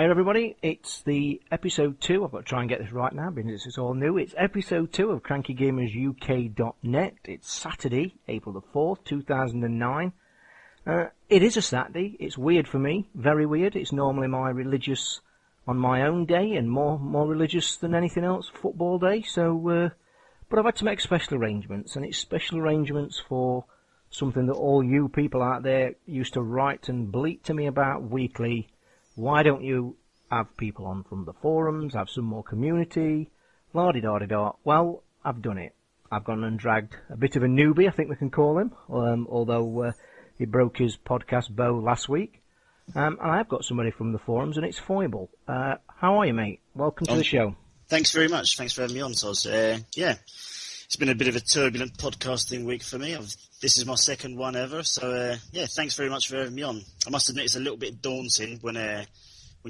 Hi everybody, it's the episode 2, I've got to try and get this right now because it's all new. It's episode 2 of Cranky Gamers UK.net. It's Saturday, April the 4th, 2009. It is a Saturday, it's weird for me, very weird. It's normally my religious, on my own day, and more religious than anything else, football day. So, but I've had to make special arrangements, and it's special arrangements for something that all you people out there used to write and bleat to me about weekly. Why don't you have people on from the forums, have some more community, la-di-da-di-da. Well, I've done it. I've gone and dragged a bit of a newbie, I think we can call him, although he broke his podcast bow last week. And I've got somebody from the forums, and it's Foyble. How are you, mate? Welcome to the show. Thanks very much. Thanks for having me on, Toz. It's been a bit of a turbulent podcasting week for me. This is my second one ever, so thanks very much for having me on. I must admit it's a little bit daunting when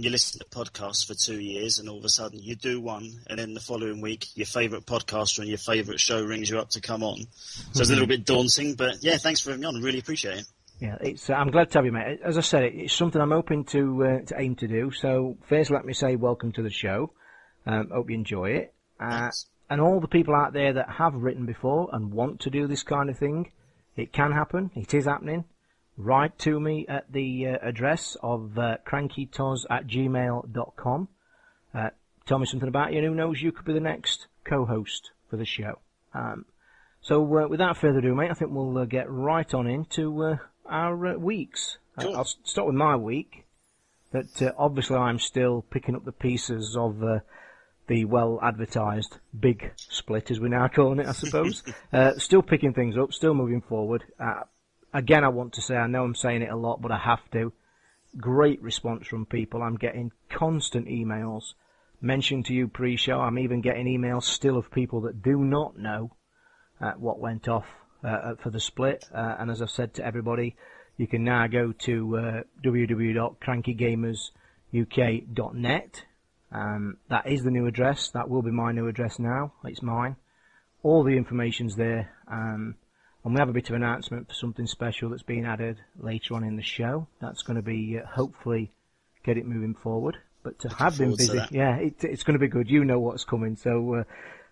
you listen to podcasts for 2 years and all of a sudden you do one, and then the following week your favourite podcaster and your favourite show rings you up to come on. So it's a little bit daunting, but yeah, thanks for having me on. I really appreciate it. Yeah, I'm glad to have you, mate. As I said, it's something I'm hoping to aim to do. So first, let me say welcome to the show. Hope you enjoy it. And all the people out there that have written before and want to do this kind of thing, it can happen. It is happening. Write to me at the address of crankytoz@gmail.com. Tell me something about you, and who knows, you could be the next co-host for the show. So without further ado, mate, I think we'll get right on into our weeks. Cool. I'll start with my week. That obviously I'm still picking up the pieces of the well-advertised big split, as we're now calling it, I suppose. Still picking things up, still moving forward. Again, I want to say, I know I'm saying it a lot, but I have to. Great response from people. I'm getting constant emails mentioned to you pre-show. I'm even getting emails still of people that do not know what went off for the split. And as I've said to everybody, you can now go to www.crankygamersuk.net. That is the new address. That will be my new address now. It's mine. All the information's there. And we have a bit of an announcement for something special that's being added later on in the show. That's going to be, hopefully, get it moving forward. But to have been busy, yeah, it's going to be good. You know what's coming. So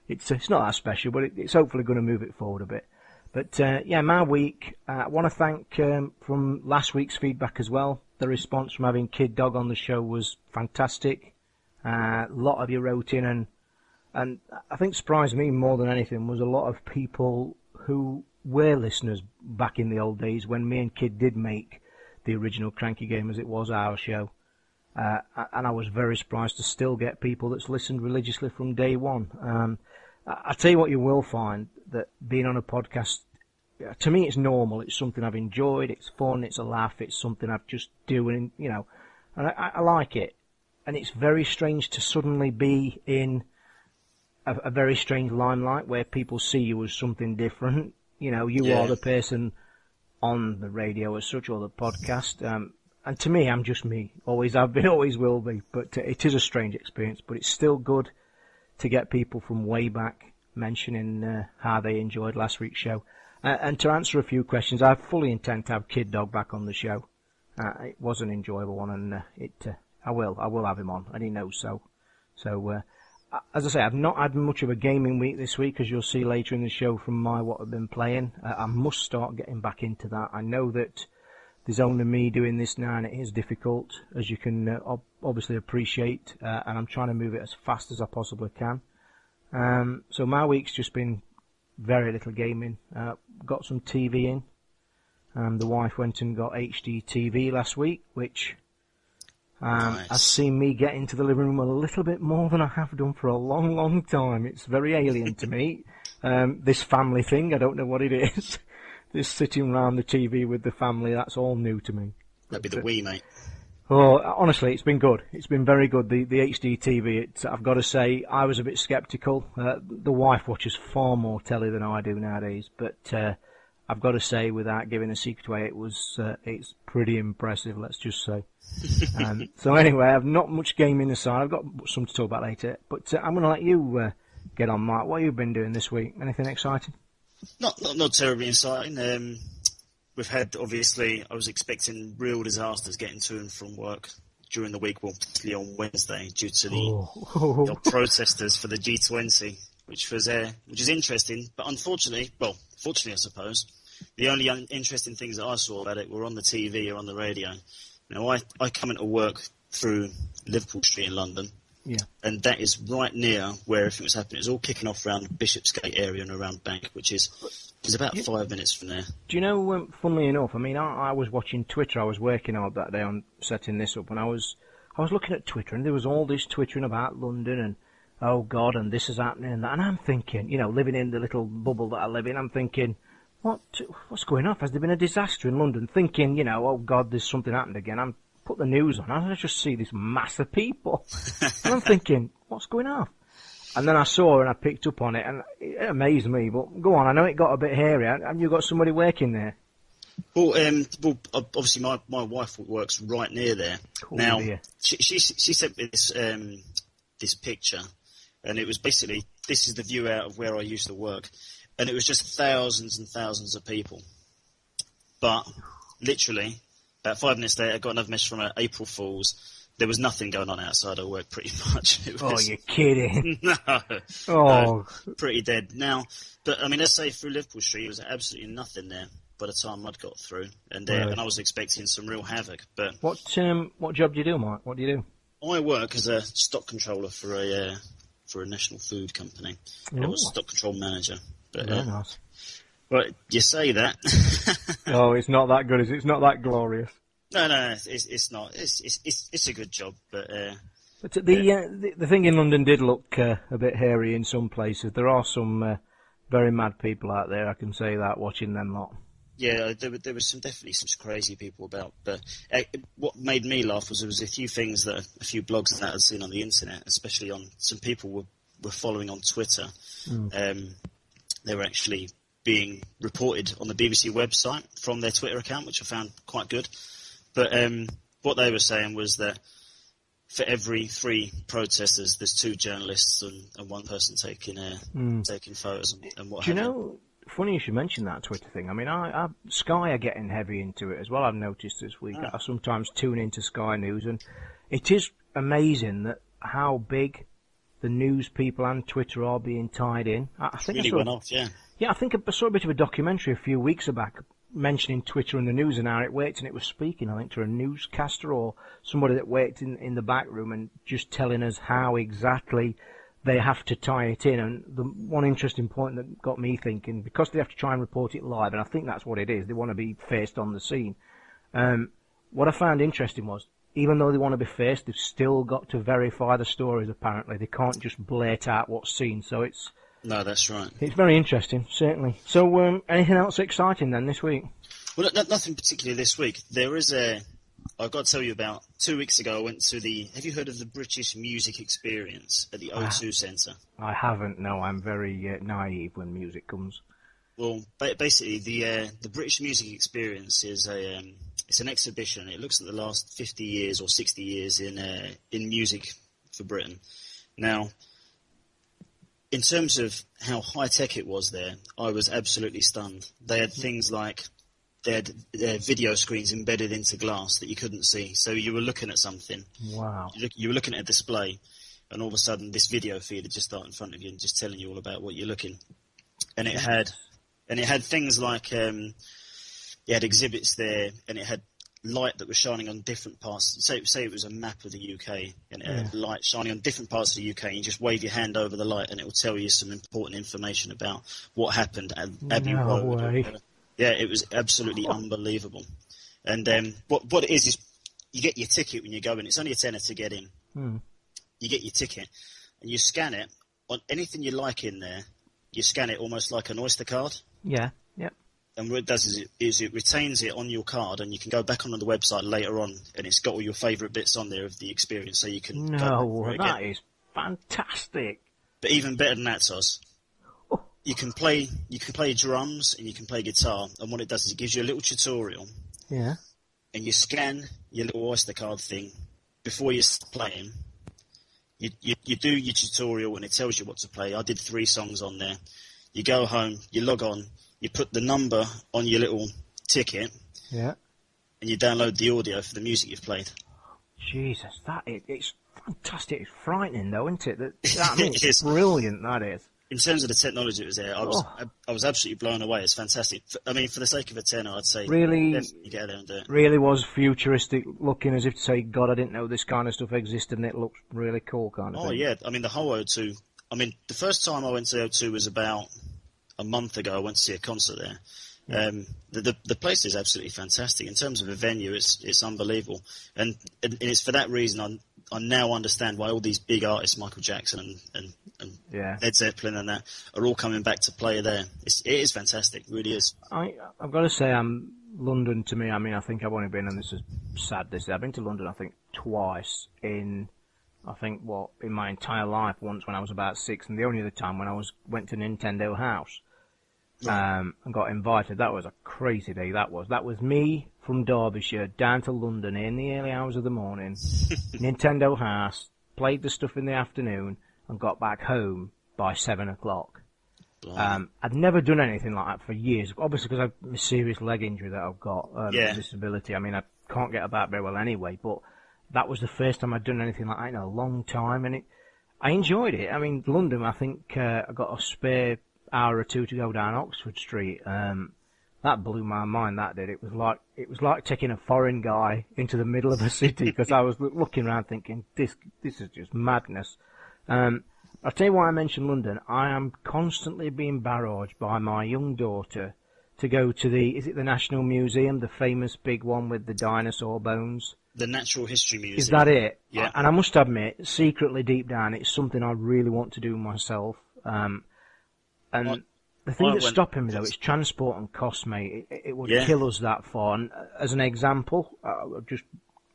it's not that special, but it's hopefully going to move it forward a bit. But, my week, I want to thank from last week's feedback as well. The response from having Kid Dogg on the show was fantastic. A lot of you wrote in, and I think surprised me more than anything was a lot of people who were listeners back in the old days when me and Kid did make the original Cranky Gamers. It was our show, and I was very surprised to still get people that's listened religiously from day one. I tell you what, you will find that being on a podcast, to me, it's normal. It's something I've enjoyed. It's fun. It's a laugh. It's something I've just doing, and I like it. And it's very strange to suddenly be in a very strange limelight where people see you as something different. You are the person on the radio as such, or the podcast. And to me, I'm just me. Always have been, always will be. But it is a strange experience. But it's still good to get people from way back mentioning how they enjoyed last week's show. And to answer a few questions, I fully intend to have Kid Dog back on the show. It was an enjoyable one, and I will have him on, and he knows so. So, as I say, I've not had much of a gaming week this week, as you'll see later in the show from what I've been playing. I must start getting back into that. I know that there's only me doing this now, and it is difficult, as you can obviously appreciate, and I'm trying to move it as fast as I possibly can. So my week's just been very little gaming. Got some TV in. The wife went and got HD TV last week, which Nice. has seen me get into the living room a little bit more than I have done for a long, long time. It's very alien to me. This family thing, I don't know what it is. This sitting around the TV with the family, that's all new to me. That'd be the Wii, mate. Oh, honestly, it's been good. It's been very good. The HD TV, I've got to say, I was a bit sceptical. The wife watches far more telly than I do nowadays, but I've got to say, without giving a secret away, it's pretty impressive, let's just say. So anyway, I've not much gaming aside. I've got some to talk about later, but I'm going to let you get on, Mark. What have you been doing this week? Anything exciting? Not terribly exciting. We've had, obviously, I was expecting real disasters getting to and from work during the week, well, particularly on Wednesday, due to the protesters for the G20, which is interesting. But unfortunately, well, fortunately, I suppose, the only interesting things that I saw about it were on the TV or on the radio. Now, I come into work through Liverpool Street in London, and that is right near where everything was happening. It was all kicking off around Bishopsgate area and around Bank, which is about 5 minutes from there. Do you know, funnily enough, I mean, I was watching Twitter. I was working hard that day on setting this up, and I was looking at Twitter, and there was all this twittering about London, and oh God, and this is happening and that, and I'm thinking, you know, living in the little bubble that I live in, I'm thinking, what's going on? Has there been a disaster in London? Thinking, you know, oh God, there's something happened again. I'm put the news on, and I just see this mass of people, and I'm thinking, what's going on? And then I saw and I picked up on it, and it amazed me. But go on, I know it got a bit hairy. Have you got somebody working there? Well, obviously my wife works right near there. Cool, now, she sent me this picture, and it was basically, this is the view out of where I used to work, and it was just thousands and thousands of people. But literally, about 5 minutes later, I got another message from April Fools. There was nothing going on outside of work, pretty much. Oh, you're kidding. No. Oh. Pretty dead. Now, but I mean, let's say through Liverpool Street, there was absolutely nothing there by the time I'd got through. And I was expecting some real havoc. But what job do you do, Mike? What do you do? I work as a stock controller for a national food company. I was stock control manager. But, very nice. Well, you say that. Oh, it's not that good, is it? It's not that glorious. No, it's not. It's a good job, but the thing in London did look a bit hairy in some places. There are some very mad people out there, I can say that, watching them lot. Yeah, there was definitely some crazy people about. But what made me laugh was there was a few things a few blogs that I'd seen on the internet, especially on some people were following on Twitter. They were actually being reported on the BBC website from their Twitter account, which I found quite good. But what they were saying was that for every 3 protesters, there's 2 journalists and 1 person taking photos and what have you. Do you know, funny you should mention that Twitter thing. I mean, Sky are getting heavy into it as well, I've noticed this week. I sometimes tune into Sky News, and it is amazing that how big the news people and Twitter are being tied in. I think really went off, yeah. Yeah, I think I saw a bit of a documentary a few weeks back mentioning Twitter and the news and how it worked, and it was speaking, I think, to a newscaster or somebody that worked in the back room and just telling us how exactly they have to tie it in. And the one interesting point that got me thinking, because they have to try and report it live, and I think that's what it is, they want to be first on the scene. What I found interesting was, even though they want to be first, they've still got to verify the stories, apparently. They can't just blurt out what's seen, so it's... No, that's right. It's very interesting, certainly. So, anything else exciting then this week? Well, nothing particularly this week. There is I've got to tell you about 2 weeks ago. I went to have you heard of the British Music Experience at the O2 Centre? I haven't. No, I'm very naive when music comes. Well, basically, the British Music Experience is it's an exhibition. It looks at the last 50 years or 60 years in music for Britain. Now, in terms of how high-tech it was there, I was absolutely stunned. They had things like, they had video screens embedded into glass that you couldn't see. So you were looking at something. Wow. You were looking at a display, and all of a sudden this video feed would just start in front of you and just telling you all about what you're looking. And it had things like, it had exhibits there, and it had light that was shining on different parts. Say it was a map of the UK, and it had light shining on different parts of the UK, and you just wave your hand over the light, and it will tell you some important information about what happened at Abbey Road. Yeah, it was absolutely unbelievable. And what it is you get your ticket when you go in. It's only a tenner to get in. You get your ticket, and you scan it on anything you like in there. You scan it almost like an Oyster card. Yeah. And what it does is it retains it on your card, and you can go back onto the website later on, and it's got all your favourite bits on there of the experience, so you can go back that is fantastic. But even better than that, Toz, you can play drums and you can play guitar, and what it does is it gives you a little tutorial. Yeah. And you scan your little Oyster card thing before you start playing. You do your tutorial, and it tells you what to play. I did 3 songs on there. You go home, you log on. You put the number on your little ticket, and you download the audio for the music you've played. Jesus, it's fantastic. It's frightening, though, isn't it? I mean, It it's is. brilliant, that is. In terms of the technology that was there, I was absolutely blown away. It's fantastic. I mean, for the sake of a tenner, I'd say Really, definitely get there and do it. really was futuristic looking, as if to say, God, I didn't know this kind of stuff existed, and it looks really cool kind of thing. Oh, yeah. I mean, the whole O2. I mean, the first time I went to O2 was about a month ago. I went to see a concert there. The place is absolutely fantastic. In terms of a venue, it's unbelievable. And it's for that reason I now understand why all these big artists, Michael Jackson and Led Zeppelin and that, are all coming back to play there. It is fantastic, it really is. I've got to say, London to me, I mean, I think I've only been, and this is sad, I've been to London, I think, twice in my entire life. Once when I was about 6, and the only other time when I went to Nintendo House. And got invited. That was a crazy day. That was me from Derbyshire down to London in the early hours of the morning. Nintendo House, played the stuff in the afternoon, and got back home by 7 o'clock. I'd never done anything like that for years. Obviously, because I've a serious leg injury that I've got, disability. I mean, I can't get about very well anyway. But that was the first time I'd done anything like that in a long time, and I enjoyed it. I mean, London. I think I got a spare hour or two to go down Oxford Street. That blew my mind. That did. It was like taking a foreign guy into the middle of a city, because I was looking around thinking, this is just madness. I'll tell you why I mentioned London. I am constantly being barraged by my young daughter to go to is it the National Museum, the famous big one with the dinosaur bones? The Natural History Museum. Is that it? Yeah. And I must admit, secretly deep down, it's something I really want to do myself. And the thing that's stopping me, though, is transport and cost, mate. It would kill us that far. And as an example, I'll just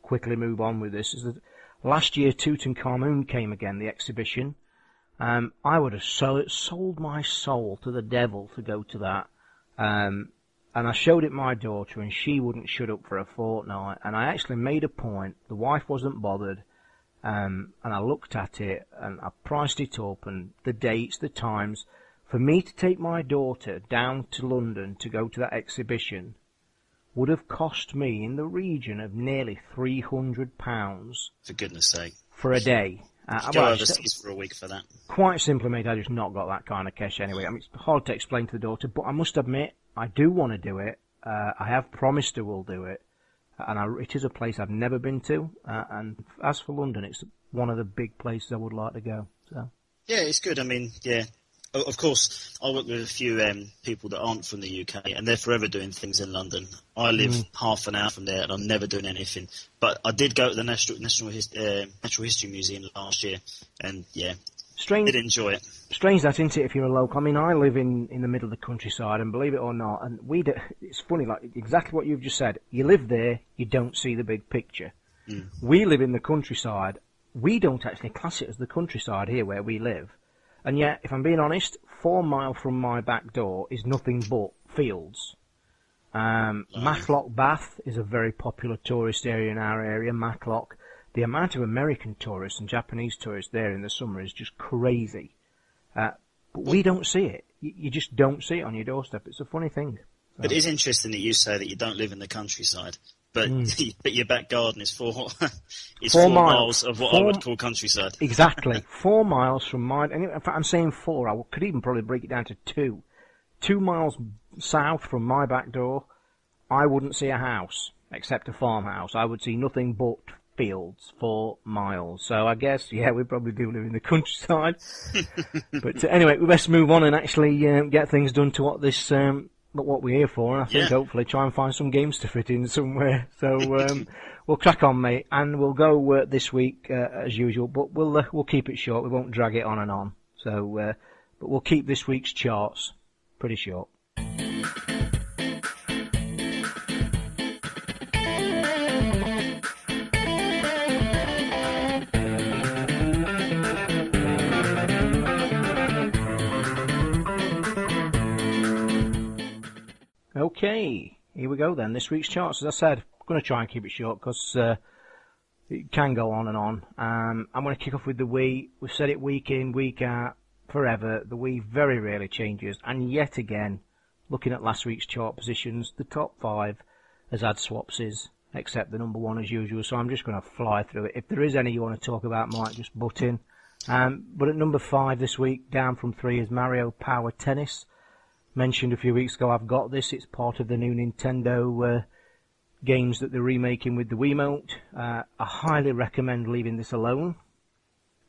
quickly move on with this, is that last year Tutankhamun came again, the exhibition. I would have sold my soul to the devil to go to that. And I showed it my daughter, and she wouldn't shut up for a fortnight. And I actually made a point. The wife wasn't bothered. And I looked at it, and I priced it up, and the dates, the times. For me to take my daughter down to London to go to that exhibition would have cost me in the region of nearly £300. For goodness sake. For a day. Go overseas for a week for that. Quite simply, mate, I just not got that kind of cash anyway. I mean, it's hard to explain to the daughter, but I must admit, I do want to do it. I have promised her we'll do it. And it is a place I've never been to. And as for London, it's one of the big places I would like to go. So. Yeah, it's good. I mean, yeah. Of course, I work with a few people that aren't from the UK, and they're forever doing things in London. I live half an hour from there, and I'm never doing anything. But I did go to the Natural History Museum last year, and yeah, did enjoy it. Strange that, isn't it, if you're a local? I mean, I live in the middle of the countryside, and believe it or not, and it's funny, like exactly what you've just said. You live there, you don't see the big picture. We live in the countryside. We don't actually class it as the countryside here where we live. And yet, if I'm being honest, 4 miles from my back door is nothing but fields. Matlock Bath is a very popular tourist area in our area, Matlock. The amount of American tourists and Japanese tourists there in the summer is just crazy. But we don't see it. You just don't see it on your doorstep. It's a funny thing. So. But it is interesting that you say that you don't live in the countryside. But your back garden is 4 miles of what I would call countryside. Exactly. 4 miles from mine. In fact, I'm saying 4. I could even probably break it down to 2. 2 miles south from my back door, I wouldn't see a house, except a farmhouse. I would see nothing but fields 4 miles. So I guess, yeah, we probably do live in the countryside. But anyway, we best move on and actually get things done to what we're here for, and I think hopefully try and find some games to fit in somewhere. So we'll crack on, mate, and we'll go this week as usual, but we'll keep it short. We won't drag it on and on. So, but we'll keep this week's charts pretty short. Okay, here we go then. This week's charts, as I said, I'm going to try and keep it short because it can go on and on. I'm going to kick off with the Wii. We've said it week in, week out, forever. The Wii very rarely changes. And yet again, looking at last week's chart positions, the top 5 has had swapsies. except the number 1 as usual, so I'm just going to fly through it. If there is any you want to talk about, Mike, just butt in. But at number 5 this week, down from 3, is Mario Power Tennis. Mentioned a few weeks ago, I've got this. It's part of the new Nintendo games that they're remaking with the Wiimote. I highly recommend leaving this alone.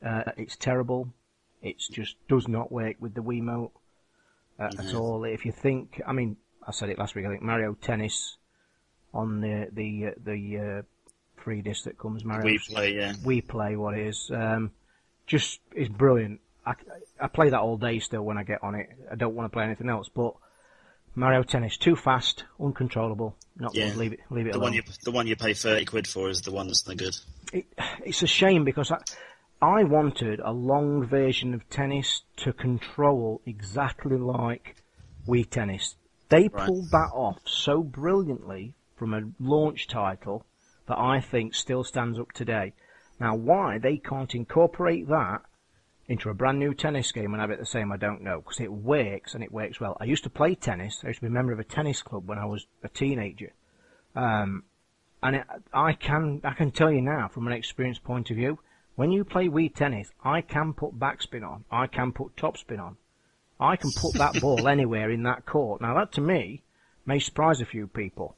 It's terrible. It just does not work with the Wiimote at all. If you think, I mean, I said it last week, I think Mario Tennis on the free disc that comes, Mario We Play, what it is, just is brilliant. I play that all day still when I get on it. I don't want to play anything else, but Mario Tennis, too fast, uncontrollable, not good. Leave it alone. The one you pay £30 for is the one that's no good. It's a shame because I wanted a long version of tennis to control exactly like Wii Tennis. They pulled that off so brilliantly from a launch title that I think still stands up today. Now, why they can't incorporate that into a brand new tennis game and have it the same, I don't know, because it works, and it works well. I used to play tennis. I used to be a member of a tennis club when I was a teenager. And I can tell you now, from an experience point of view, when you play Wii Tennis, I can put backspin on. I can put topspin on. I can put that ball anywhere in that court. Now, that to me may surprise a few people.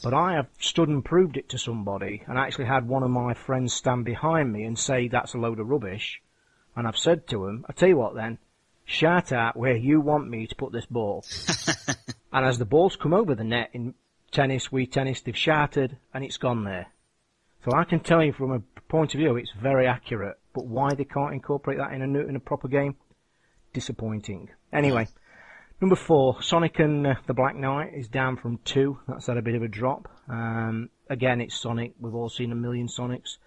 But I have stood and proved it to somebody, and actually had one of my friends stand behind me and say that's a load of rubbish. And I've said to him, I tell you what then, shout out where you want me to put this ball. And as the ball's come over the net in tennis, Wii Tennis, they've shouted, and it's gone there. So I can tell you from a point of view, it's very accurate. But why they can't incorporate that in a proper game? Disappointing. Anyway, number 4, Sonic and the Black Knight is down from 2. That's had a bit of a drop. Again, it's Sonic. We've all seen a million Sonics.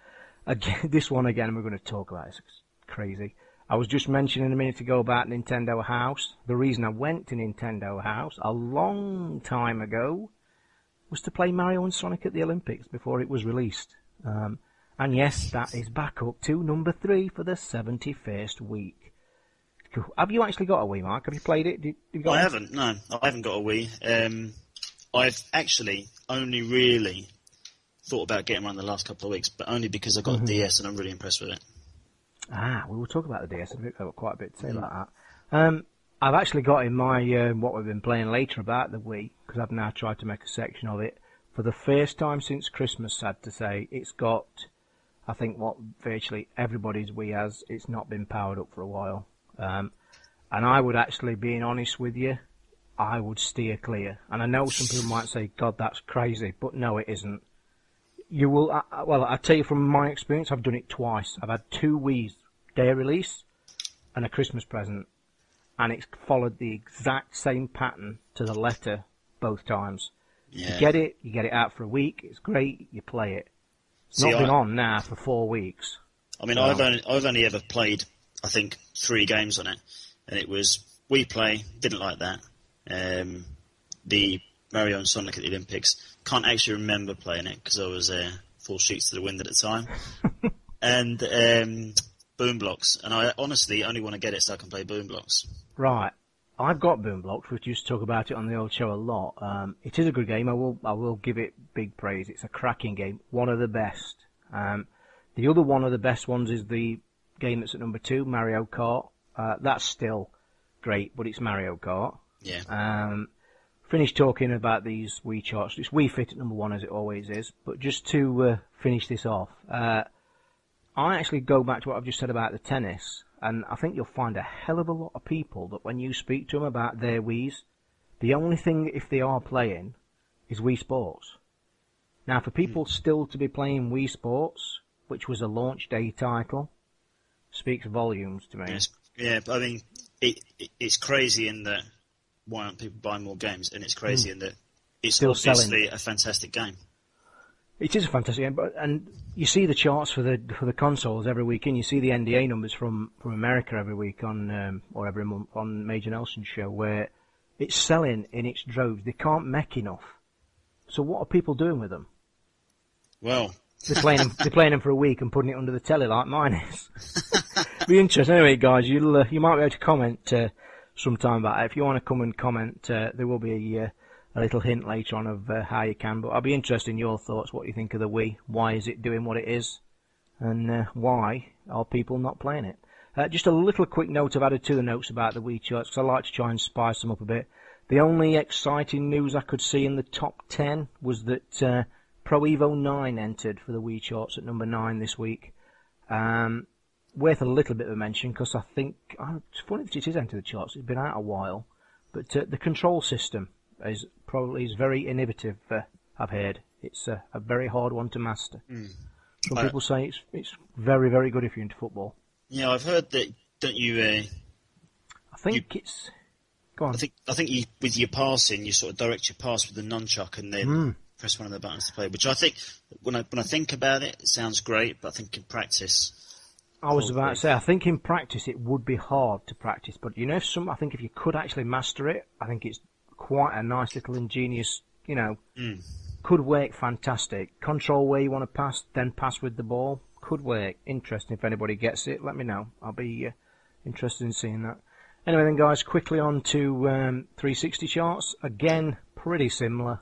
Again, this one again, we're going to talk about. It's crazy. I was just mentioning a minute ago about Nintendo House. The reason I went to Nintendo House a long time ago was to play Mario and Sonic at the Olympics before it was released. And yes, that is back up to number 3 for the 71st week. Have you actually got a Wii, Mark? Have you played it? I haven't, no. I haven't got a Wii. I've actually only really thought about getting one the last couple of weeks, but only because I've got a DS and I'm really impressed with it. We will talk about the DS. I've got quite a bit to say about that. I've actually got in my what we've been playing later about the Wii, because I've now tried to make a section of it. For the first time since Christmas, sad to say, it's got, I think, what virtually everybody's Wii has. It's not been powered up for a while. And I would actually, being honest with you, I would steer clear. And I know some people might say, God, that's crazy. But no, it isn't. You will, well, I tell you from my experience, I've done it twice. I've had 2 Wii's day of release and a Christmas present. And it's followed the exact same pattern to the letter both times. Yeah. You get it out for a week, it's great, you play it. It's not been on now for 4 weeks. I mean, I've only ever played, I think, 3 games on it. And it was Wii Play, didn't like that. The Mario and Sonic at the Olympics, can't actually remember playing it because I was 4 sheets to the wind at the time. And Boom Blocks, and I honestly only want to get it so I can play Boom Blocks. Right. I've got Boom Blocks. We used to talk about it on the old show a lot. It is a good game. I will give it big praise. It's a cracking game. One of the best. The other one of the best ones is the game that's at number 2, Mario Kart. That's still great, but it's Mario Kart. Yeah. Finished talking about these Wii charts. It's Wii Fit at number 1 as it always is. But just to finish this off, I actually go back to what I've just said about the tennis. And I think you'll find a hell of a lot of people that when you speak to them about their Wiis, the only thing, if they are playing, is Wii Sports. Now, for people still to be playing Wii Sports, which was a launch day title, speaks volumes to me. Yes. Yeah, but I mean, it's crazy in that why aren't people buying more games? And it's crazy in that it's still obviously a fantastic game. It is a fantastic game, and you see the charts for the consoles every week, and you see the NDA numbers from America every week on or every month on Major Nelson's show, where it's selling in its droves. They can't make enough. So what are people doing with them? Well, they're playing them for a week and putting it under the telly like mine is. Be interesting. Anyway, guys, you might be able to comment sometime about it. If you want to come and comment, there will be a little hint later on of how you can. But I'll be interested in your thoughts. What you think of the Wii? Why is it doing what it is? And why are people not playing it? Just a little quick note I've added to the notes about the Wii charts, because I like to try and spice them up a bit. The only exciting news I could see in the top 10 was that Pro Evo 9 entered for the Wii charts at number 9 this week. Worth a little bit of a mention, because I think, it's funny that it is entered the charts, it's been out a while, but the control system is very innovative, I've heard. It's a very hard one to master. Some people say it's very, very good if you're into football. Yeah, I've heard that. Don't you? I think it's. Go on. I think you, with your passing, you sort of direct your pass with the nunchuck and then press one of the buttons to play. Which I think, when I think about it, it sounds great, but I think in practice. I was about to say, I think in practice it would be hard to practice, but I think if you could actually master it, I think it's quite a nice little ingenious, could work fantastic. Control where you want to pass, then pass with the ball. Could work. Interesting. If anybody gets it, let me know. I'll be interested in seeing that. Anyway then, guys, quickly on to 360 charts. Again, pretty similar.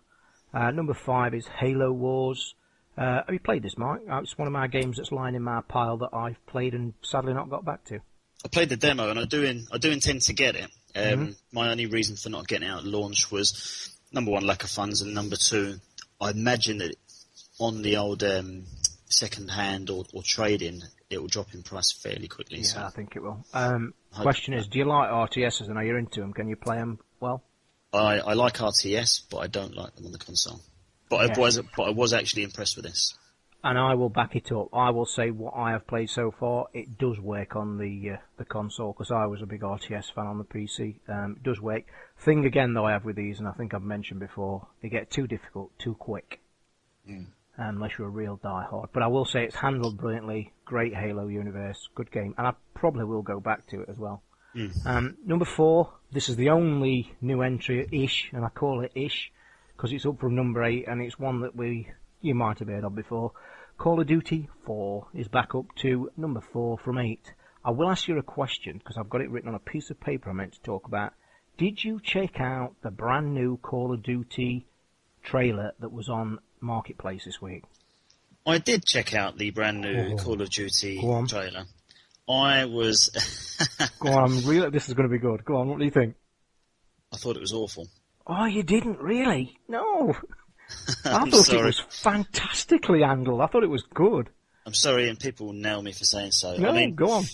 Number 5 is Halo Wars. Have you played this, Mike? It's one of my games that's lying in my pile that I've played and sadly not got back to. I played the demo, and I do intend to get it. My only reason for not getting it out at launch was, number 1, lack of funds, and number 2, I imagine that on the old second hand or trade-in, it will drop in price fairly quickly. Yeah, so I think it will. Question is, do you like RTSs and are you into them? Can you play them well? I like RTS, but I don't like them on the console. But I was actually impressed with this. And I will back it up. I will say what I have played so far, it does work on the console, because I was a big RTS fan on the PC. It does work. Thing again though I have with these, and I think I've mentioned before, they get too difficult too quick. Unless you're a real diehard. But I will say it's handled brilliantly. Great Halo universe, good game, and I probably will go back to it as well. Number 4, this is the only new entry-ish, and I call it ish because it's up from number 8, and it's one that you might have heard of before. Call of Duty 4 is back up to number 4 from 8. I will ask you a question, because I've got it written on a piece of paper I meant to talk about. Did you check out the brand new Call of Duty trailer that was on Marketplace this week? I did check out the brand new Call of Duty trailer. I was... Go on, this is going to be good. Go on, what do you think? I thought it was awful. Oh, you didn't really? No. I thought it was fantastically handled. I thought it was good. I'm sorry, and people will nail me for saying so. No, I mean, go on.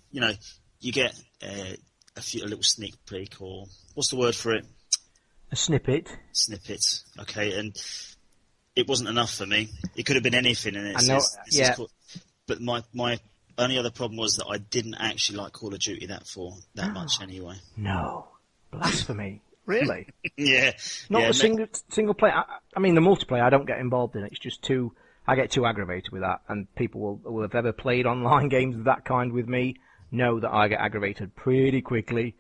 You get a little sneak peek, or what's the word for it? A snippet. Snippet, okay, and it wasn't enough for me. It could have been anything, and I know, but my only other problem was that I didn't actually like Call of Duty that much anyway. No. Blasphemy. Really? Yeah. Not the single player. I mean, the multiplayer, I don't get involved in it. It's just I get too aggravated with that. And people will have ever played online games of that kind with me know that I get aggravated pretty quickly.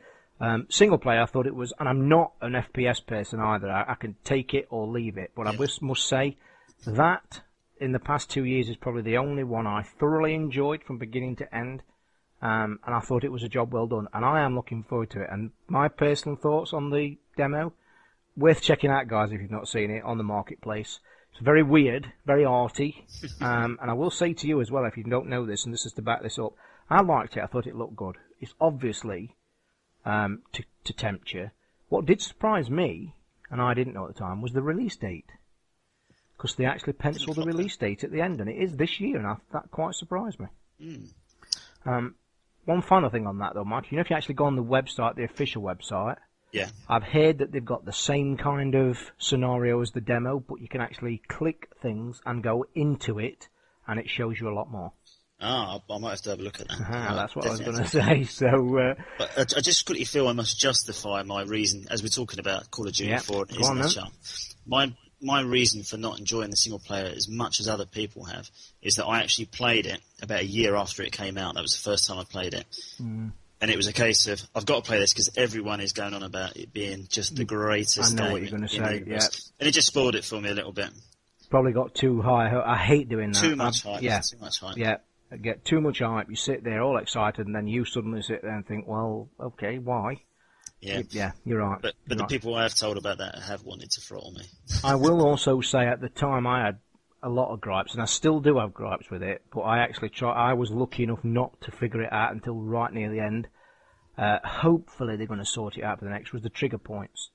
Single player, I thought it was, and I'm not an FPS person either. I can take it or leave it. But I must say that in the past 2 years is probably the only one I thoroughly enjoyed from beginning to end. And I thought it was a job well done, and I am looking forward to it. And my personal thoughts on the demo, worth checking out, guys, if you've not seen it, on the Marketplace. It's very weird, very arty, and I will say to you as well, if you don't know this, and this is to back this up, I liked it. I thought it looked good. It's obviously to tempt you. What did surprise me, and I didn't know at the time, was the release date, because they actually penciled the release date at the end, and it is this year, and that quite surprised me. One final thing on that, though, Mike. If you actually go on the website, the official website, I've heard that they've got the same kind of scenario as the demo, but you can actually click things and go into it, and it shows you a lot more. I might have to have a look at that. That's what I was going to say. So, but I just quickly feel I must justify my reason, as we're talking about Call of Duty 4 my reason for not enjoying the single player as much as other people have is that I actually played it about a year after it came out. That was the first time I played it. And it was a case of, I've got to play this because everyone is going on about it being just the greatest game. I know what you're going to say, yeah. And it just spoiled it for me a little bit. Probably got too high. I hate doing that. Too much hype. Too much hype. Yeah. Get too much hype. You sit there all excited, and then you suddenly sit there and think, well, okay, why? Yeah, you're right. But you're the right. people I have told about that have wanted to throttle me. I will also say at the time I had a lot of gripes, and I still do have gripes with it, but I was lucky enough not to figure it out until right near the end. Hopefully they're going to sort it out for the next, was the trigger points.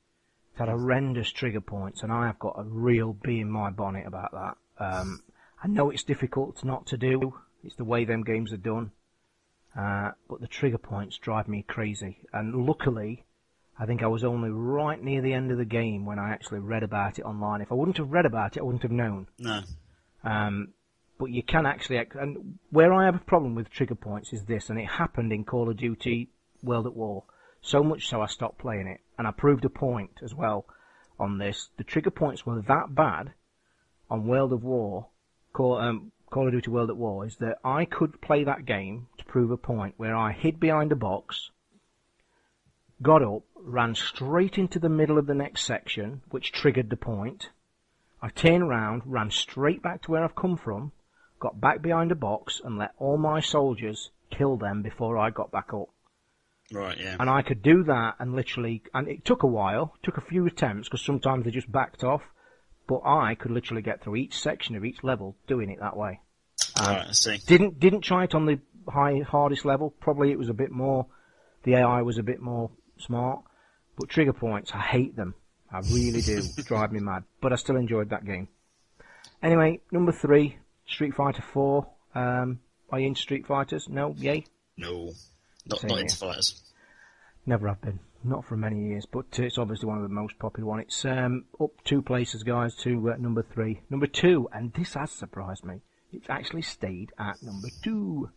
It's had horrendous trigger points, and I have got a real bee in my bonnet about that. I know it's difficult not to do. It's the way them games are done. But the trigger points drive me crazy. And luckily, I think I was only right near the end of the game when I actually read about it online. If I wouldn't have read about it, I wouldn't have known. No. But you can actually... And where I have a problem with trigger points is this, and it happened in Call of Duty World at War. So much so I stopped playing it. And I proved a point as well on this. The trigger points were that bad on World of War, Call of Duty World at War, is that I could play that game to prove a point where I hid behind a box, got up, ran straight into the middle of the next section, which triggered the point. I turned around, ran straight back to where I've come from, got back behind a box, and let all my soldiers kill them before I got back up. Right, yeah. And I could do that and literally... And it took a while, took a few attempts, because sometimes they just backed off. But I could literally get through each section of each level doing it that way. Right, I see. Didn't try it on the hardest level. Probably it was a bit more... The AI was a bit more smart. But trigger points, I hate them. I really do. Drive me mad. But I still enjoyed that game. Anyway, number 3, Street Fighter 4. Are you into Street Fighters? No? Yay? No. Not Same into fighters. Never have been. Not for many years, but it's obviously one of the most popular ones. It's up 2 places, guys, to number 3. Number 2, and this has surprised me, it's actually stayed at number 2.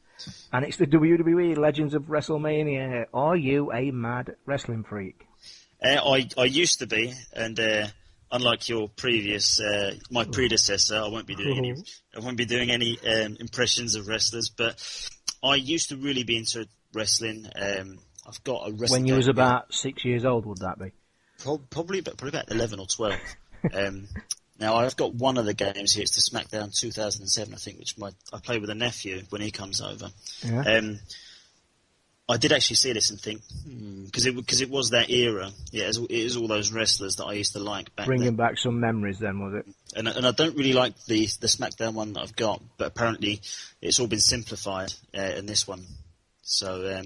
And it's the WWE Legends of WrestleMania. Are you a mad wrestling freak? I used to be, and unlike your my predecessor, I won't be doing any impressions of wrestlers. But I used to really be into wrestling. I've got a wrestling. When you was about 6 years old, would that be? Probably about 11 or 12. Now I've got one of the games here. It's the SmackDown 2007, I think, which I play with a nephew when he comes over. Yeah. I did actually see this and think, because it was that era. Yeah, it is all those wrestlers that I used to like back then. Bringing back some memories then, was it? And I don't really like the SmackDown one that I've got, but apparently it's all been simplified in this one. So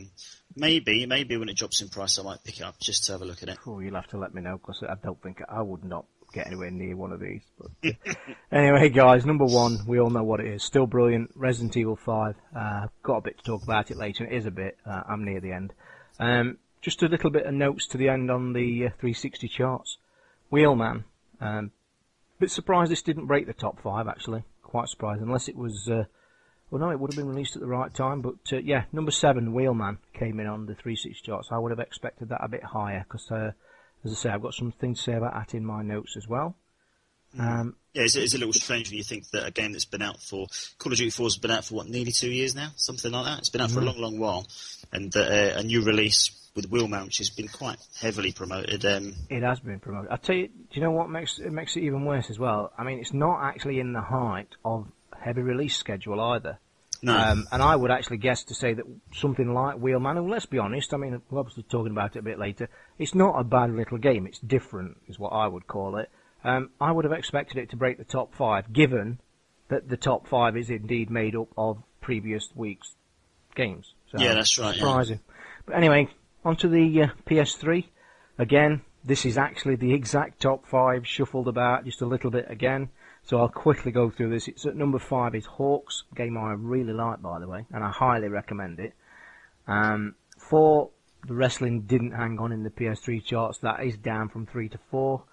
maybe when it drops in price, I might pick it up just to have a look at it. Oh, you'll have to let me know, because I don't think I would not get anywhere near one of these. But anyway, guys, number 1, we all know what it is. Still brilliant. Resident Evil 5. Got a bit to talk about it later. It is a bit. I'm near the end. Just a little bit of notes to the end on the 360 charts. Wheelman. Bit surprised this didn't break the top 5, actually. Quite surprised, unless it was... well, no, it would have been released at the right time. But, yeah, number 7, Wheelman, came in on the 360 charts. I would have expected that a bit higher, because... as I say, I've got some things to say about that in my notes as well. Yeah, it's a little strange when you think that a game that's been out for... Call of Duty 4 has been out for, nearly 2 years now? Something like that. It's been out for a long, long while. And a new release with Wheelman, which has been quite heavily promoted. It has been promoted. I tell you, do you know what makes it even worse as well? I mean, it's not actually in the height of heavy release schedule either. No. And I would actually guess to say that something like Wheelman, and let's be honest, I mean, we're obviously talking about it a bit later, it's not a bad little game, it's different, is what I would call it. I would have expected it to break the top 5, given that the top 5 is indeed made up of previous week's games. So, yeah, that's right. Surprising. Yeah. But anyway, onto the PS3. Again, this is actually the exact top 5 shuffled about just a little bit again. So I'll quickly go through this. It's at number 5 is Hawks, a game I really like, by the way, and I highly recommend it. 4, the wrestling didn't hang on in the PS3 charts. That is down from 3 to 4.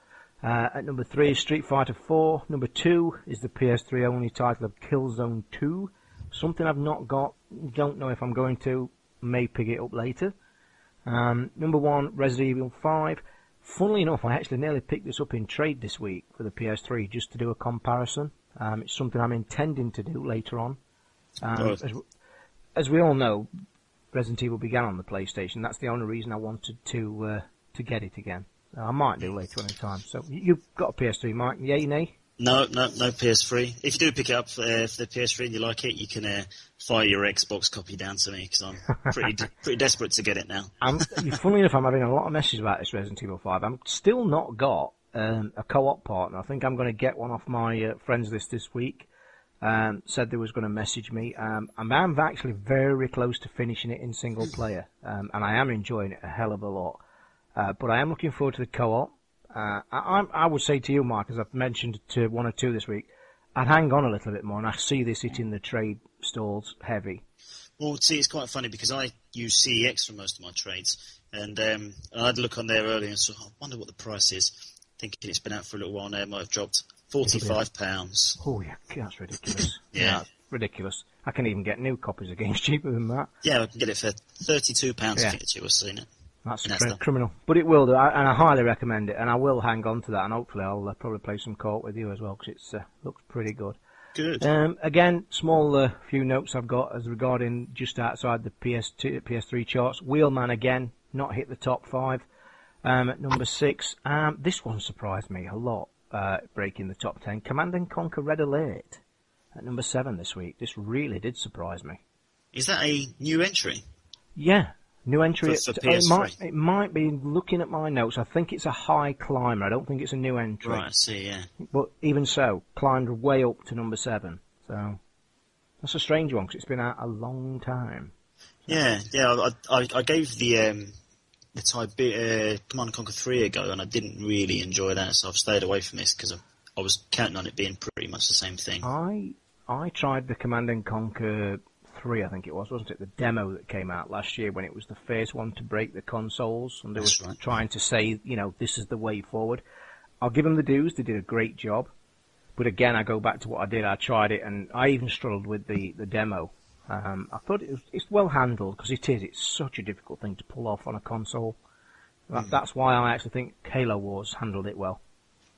At number 3 is Street Fighter 4. Number 2 is the PS3 only title of Killzone 2. Something I've not got. Don't know if I'm going to. May pick it up later. Number 1, Resident Evil 5. Funnily enough, I actually nearly picked this up in trade this week for the PS3 just to do a comparison. It's something I'm intending to do later on. As we all know, Resident Evil began on the PlayStation. That's the only reason I wanted to get it again. I might do later on in time. So you've got a PS3, Mike? Yay, nay? No PS3. If you do pick it up for the PS3 and you like it, you can fire your Xbox copy down to me, because I'm pretty desperate to get it now. Funnily enough, I'm having a lot of messages about this Resident Evil 5. I'm still not got a co-op partner. I think I'm going to get one off my friends list this week. Said they was going to message me. I'm actually very close to finishing it in single player, and I am enjoying it a hell of a lot. But I am looking forward to the co-op. I would say to you, Mark, as I've mentioned to one or two this week, I'd hang on a little bit more, and I see this hitting the trade stalls heavy. Well, see, it's quite funny because I use CEX for most of my trades, and I had a look on there earlier and so I wonder what the price is. Thinking it's been out for a little while now, it might have dropped £45. Oh yeah, that's ridiculous. Yeah, that's ridiculous. I can even get new copies of games cheaper than that. Yeah, I can get it for £32. I think it's you was seeing it. That's criminal. But it will do, and I highly recommend it, and I will hang on to that, and hopefully I'll probably play some co-op with you as well, because it looks pretty good. Good. Again, small few notes I've got as regarding just outside the PS3 charts. Wheelman again, not hit the top 5. At number 6, this one surprised me a lot, breaking the top 10. Command & Conquer Red Alert at number 7 this week. This really did surprise me. Is that a new entry? Yeah. New entry. For PS3. It might be, looking at my notes, I think it's a high climber. I don't think it's a new entry. Right, I see, yeah. But even so, climbed way up to number 7. So, that's a strange one, because it's been out a long time. Yeah. I gave the Command & Conquer 3 a go, and I didn't really enjoy that, so I've stayed away from this, because I was counting on it being pretty much the same thing. I tried the Command & Conquer 3, I think it was, wasn't it? The demo that came out last year when it was the first one to break the consoles, and they were trying to say, this is the way forward. I'll give them the dues, they did a great job. But again, I go back to what I did. I tried it, and I even struggled with the demo. I thought it's well handled, because it's such a difficult thing to pull off on a console. That's why I actually think Halo Wars handled it well.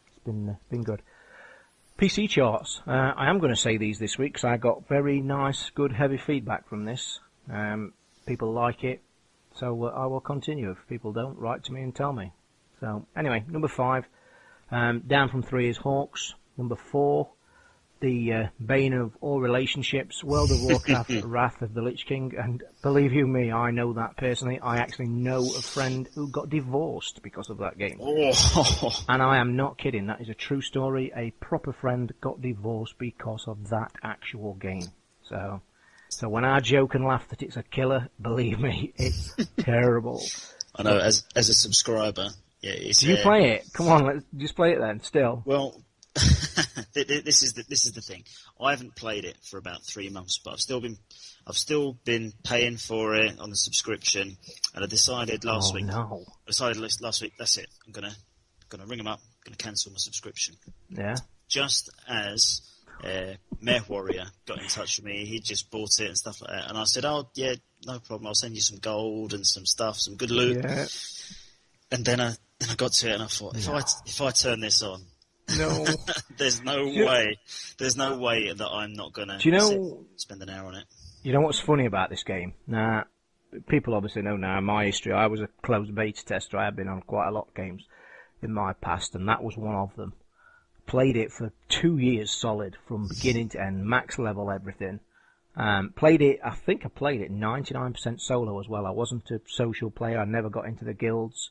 It's been good. PC charts. I am going to say these this week because I got very nice, good, heavy feedback from this. People like it, so I will continue. If people don't, write to me and tell me. So anyway, number 5, down from 3 is Hawks. Number 4, the bane of all relationships, World of Warcraft, Wrath of the Lich King. And believe you me, I know that personally. I actually know a friend who got divorced because of that game. Oh. And I am not kidding. That is a true story. A proper friend got divorced because of that actual game. So when I joke and laugh that it's a killer, believe me, it's terrible. I know, as a subscriber, yeah. Do you play it? Come on, let's just play it then. Still. Well, this is the thing. I haven't played it for about 3 months, but I've still been paying for it on the subscription, and I decided last week. Last week. That's it. I'm gonna ring them up. I'm gonna cancel my subscription. Yeah. Just as Meh Warrior got in touch with me, he just bought it and stuff like that, and I said, "Oh yeah, no problem. I'll send you some gold and some stuff, some good loot." Yeah. And then I got to it, and I thought, if I turn this on. No. There's no way that I'm not going to spend an hour on it. You know what's funny about this game? Now, people obviously know now my history. I was a closed beta tester. I have been on quite a lot of games in my past, and that was one of them. Played it for 2 years solid, from beginning to end, max level, everything. I think I played it 99% solo as well. I wasn't a social player. I never got into the guilds.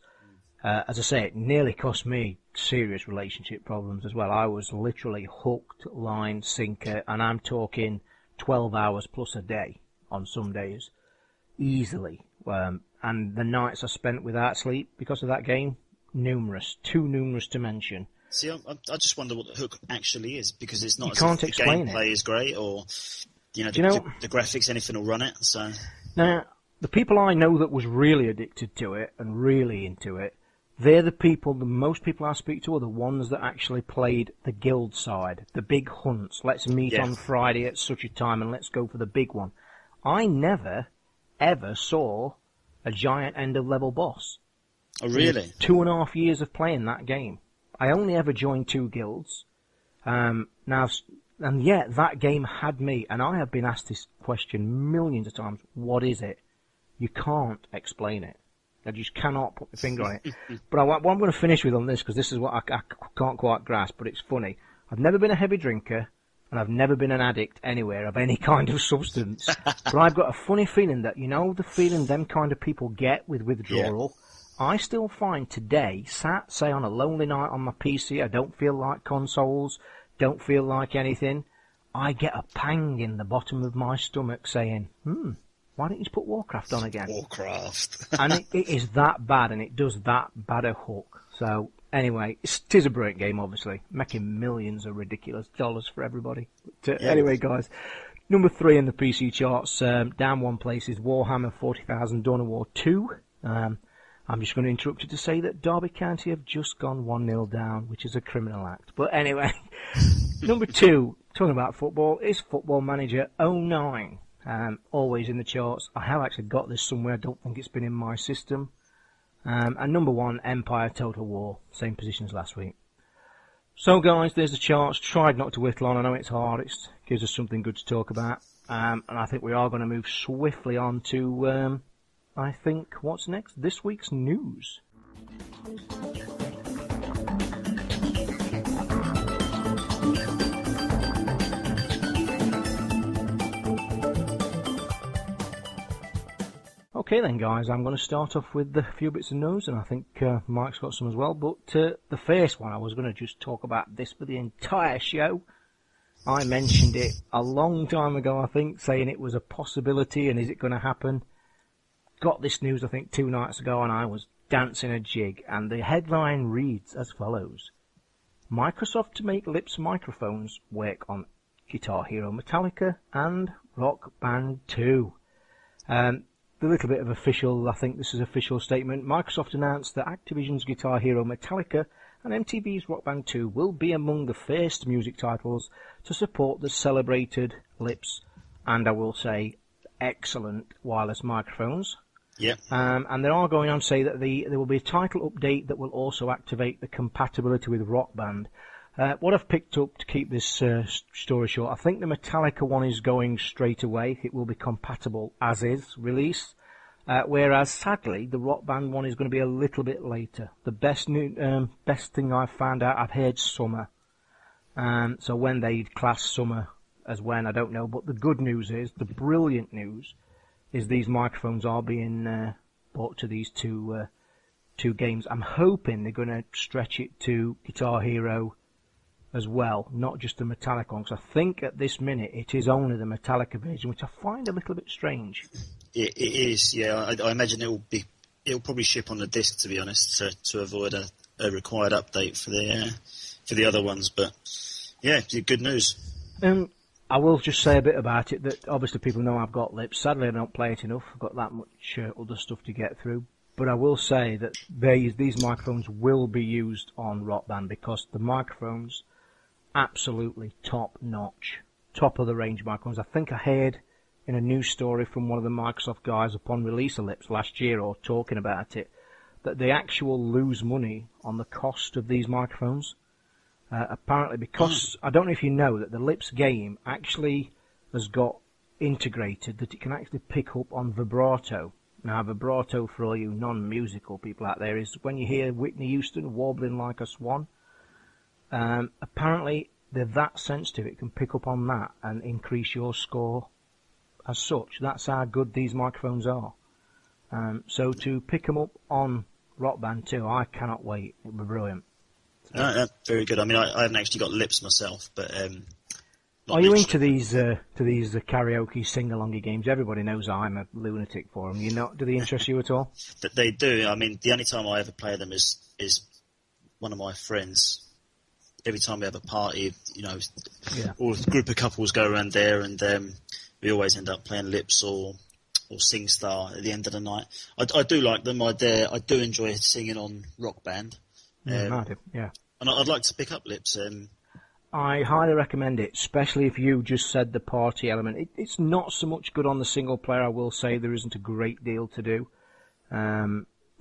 As I say, it nearly cost me serious relationship problems as well. I was literally hooked, line, sinker, and I'm talking 12 hours plus a day on some days, easily. And the nights I spent without sleep because of that game, numerous, too numerous to mention. See, I just wonder what the hook actually is, because it's not as if the gameplay is great, or the graphics, anything will run it. So now, the people I know that was really addicted to it and really into it, they're the most people I speak to are the ones that actually played the guild side, the big hunts. Let's meet on Friday at such a time and let's go for the big one. I never, ever saw a giant end-of-level boss. Oh, really? 2.5 years of playing that game. I only ever joined 2 guilds. That game had me, and I have been asked this question millions of times. What is it? You can't explain it. I just cannot put my finger on it. But what I'm going to finish with on this, because this is what I can't quite grasp, but it's funny. I've never been a heavy drinker, and I've never been an addict anywhere of any kind of substance. But I've got a funny feeling that, you know, the feeling them kind of people get with withdrawal. Yeah. I still find today, sat, say, on a lonely night on my PC, I don't feel like consoles, don't feel like anything, I get a pang in the bottom of my stomach saying, why don't you just put Warcraft on again? Warcraft. And it is that bad, and it does that bad a hook. So, anyway, it is a brilliant game, obviously. Making millions of ridiculous dollars for everybody. But, anyway, guys, number 3 in the PC charts, down one place, is Warhammer 40,000 Dawn of War 2. I'm just going to interrupt you to say that Derby County have just gone 1-0 down, which is a criminal act. But anyway, number 2, talking about football, is Football Manager 09. Always in the charts. I have actually got this somewhere. I don't think it's been in my system. And number 1, Empire Total War. Same position as last week. So, guys, there's the charts. Tried not to whittle on. I know it's hard. It gives us something good to talk about. And I think we are going to move swiftly on to, I think, what's next? This week's news. Okay then, guys, I'm going to start off with a few bits of news, and I think Mike's got some as well. But the first one, I was going to just talk about this for the entire show. I mentioned it a long time ago, I think, saying it was a possibility and is it going to happen. Got this news, I think, 2 nights ago, and I was dancing a jig. And the headline reads as follows. Microsoft to make Lips microphones work on Guitar Hero Metallica and Rock Band 2. The little bit of official, I think this is official statement. Microsoft announced that Activision's Guitar Hero Metallica and MTV's Rock Band 2 will be among the first music titles to support the celebrated Lips and, I will say, excellent wireless microphones. Yeah. And they are going on to say that there will be a title update that will also activate the compatibility with Rock Band. What I've picked up to keep this story short, I think the Metallica one is going straight away. It will be compatible as is release. Whereas, sadly, the Rock Band one is going to be a little bit later. The best thing I've found out, I've heard summer. So when they class summer as when, I don't know. But the good news is, the brilliant news, is these microphones are being brought to these two games. I'm hoping they're going to stretch it to Guitar Hero as well, not just the Metallica one, because I think at this minute it is only the Metallica version, which I find a little bit strange. It is, yeah. I imagine it'll probably ship on the disc, to be honest, to avoid a required update for the other ones. But yeah, good news. I will just say a bit about it. That obviously people know I've got Lips. Sadly, I don't play it enough. I've got that much other stuff to get through. But I will say that these microphones will be used on Rock Band because the microphones absolutely top-notch, top-of-the-range microphones. I think I heard in a news story from one of the Microsoft guys upon release of Lips last year, or talking about it, that they actually lose money on the cost of these microphones. Apparently, because I don't know if you know that the Lips game actually has got integrated that it can actually pick up on vibrato. Now, vibrato, for all you non-musical people out there, is when you hear Whitney Houston warbling like a swan. Apparently, they're that sensitive, it can pick up on that and increase your score as such. That's how good these microphones are. So to pick them up on Rock Band 2, I cannot wait. It'll be brilliant. So. No, that's very good. I mean, I haven't actually got Lips myself, but... Are you into these karaoke sing-alongy games? Everybody knows I'm a lunatic for them. Do they interest you at all? They do. I mean, the only time I ever play them is one of my friends. Every time we have a party, all a group of couples go around there, and we always end up playing Lips or SingStar at the end of the night. I do like them. I do enjoy singing on Rock Band. I do, yeah. And I'd like to pick up Lips. I highly recommend it, especially if you just said the party element. It's not so much good on the single player, I will say. There isn't a great deal to do,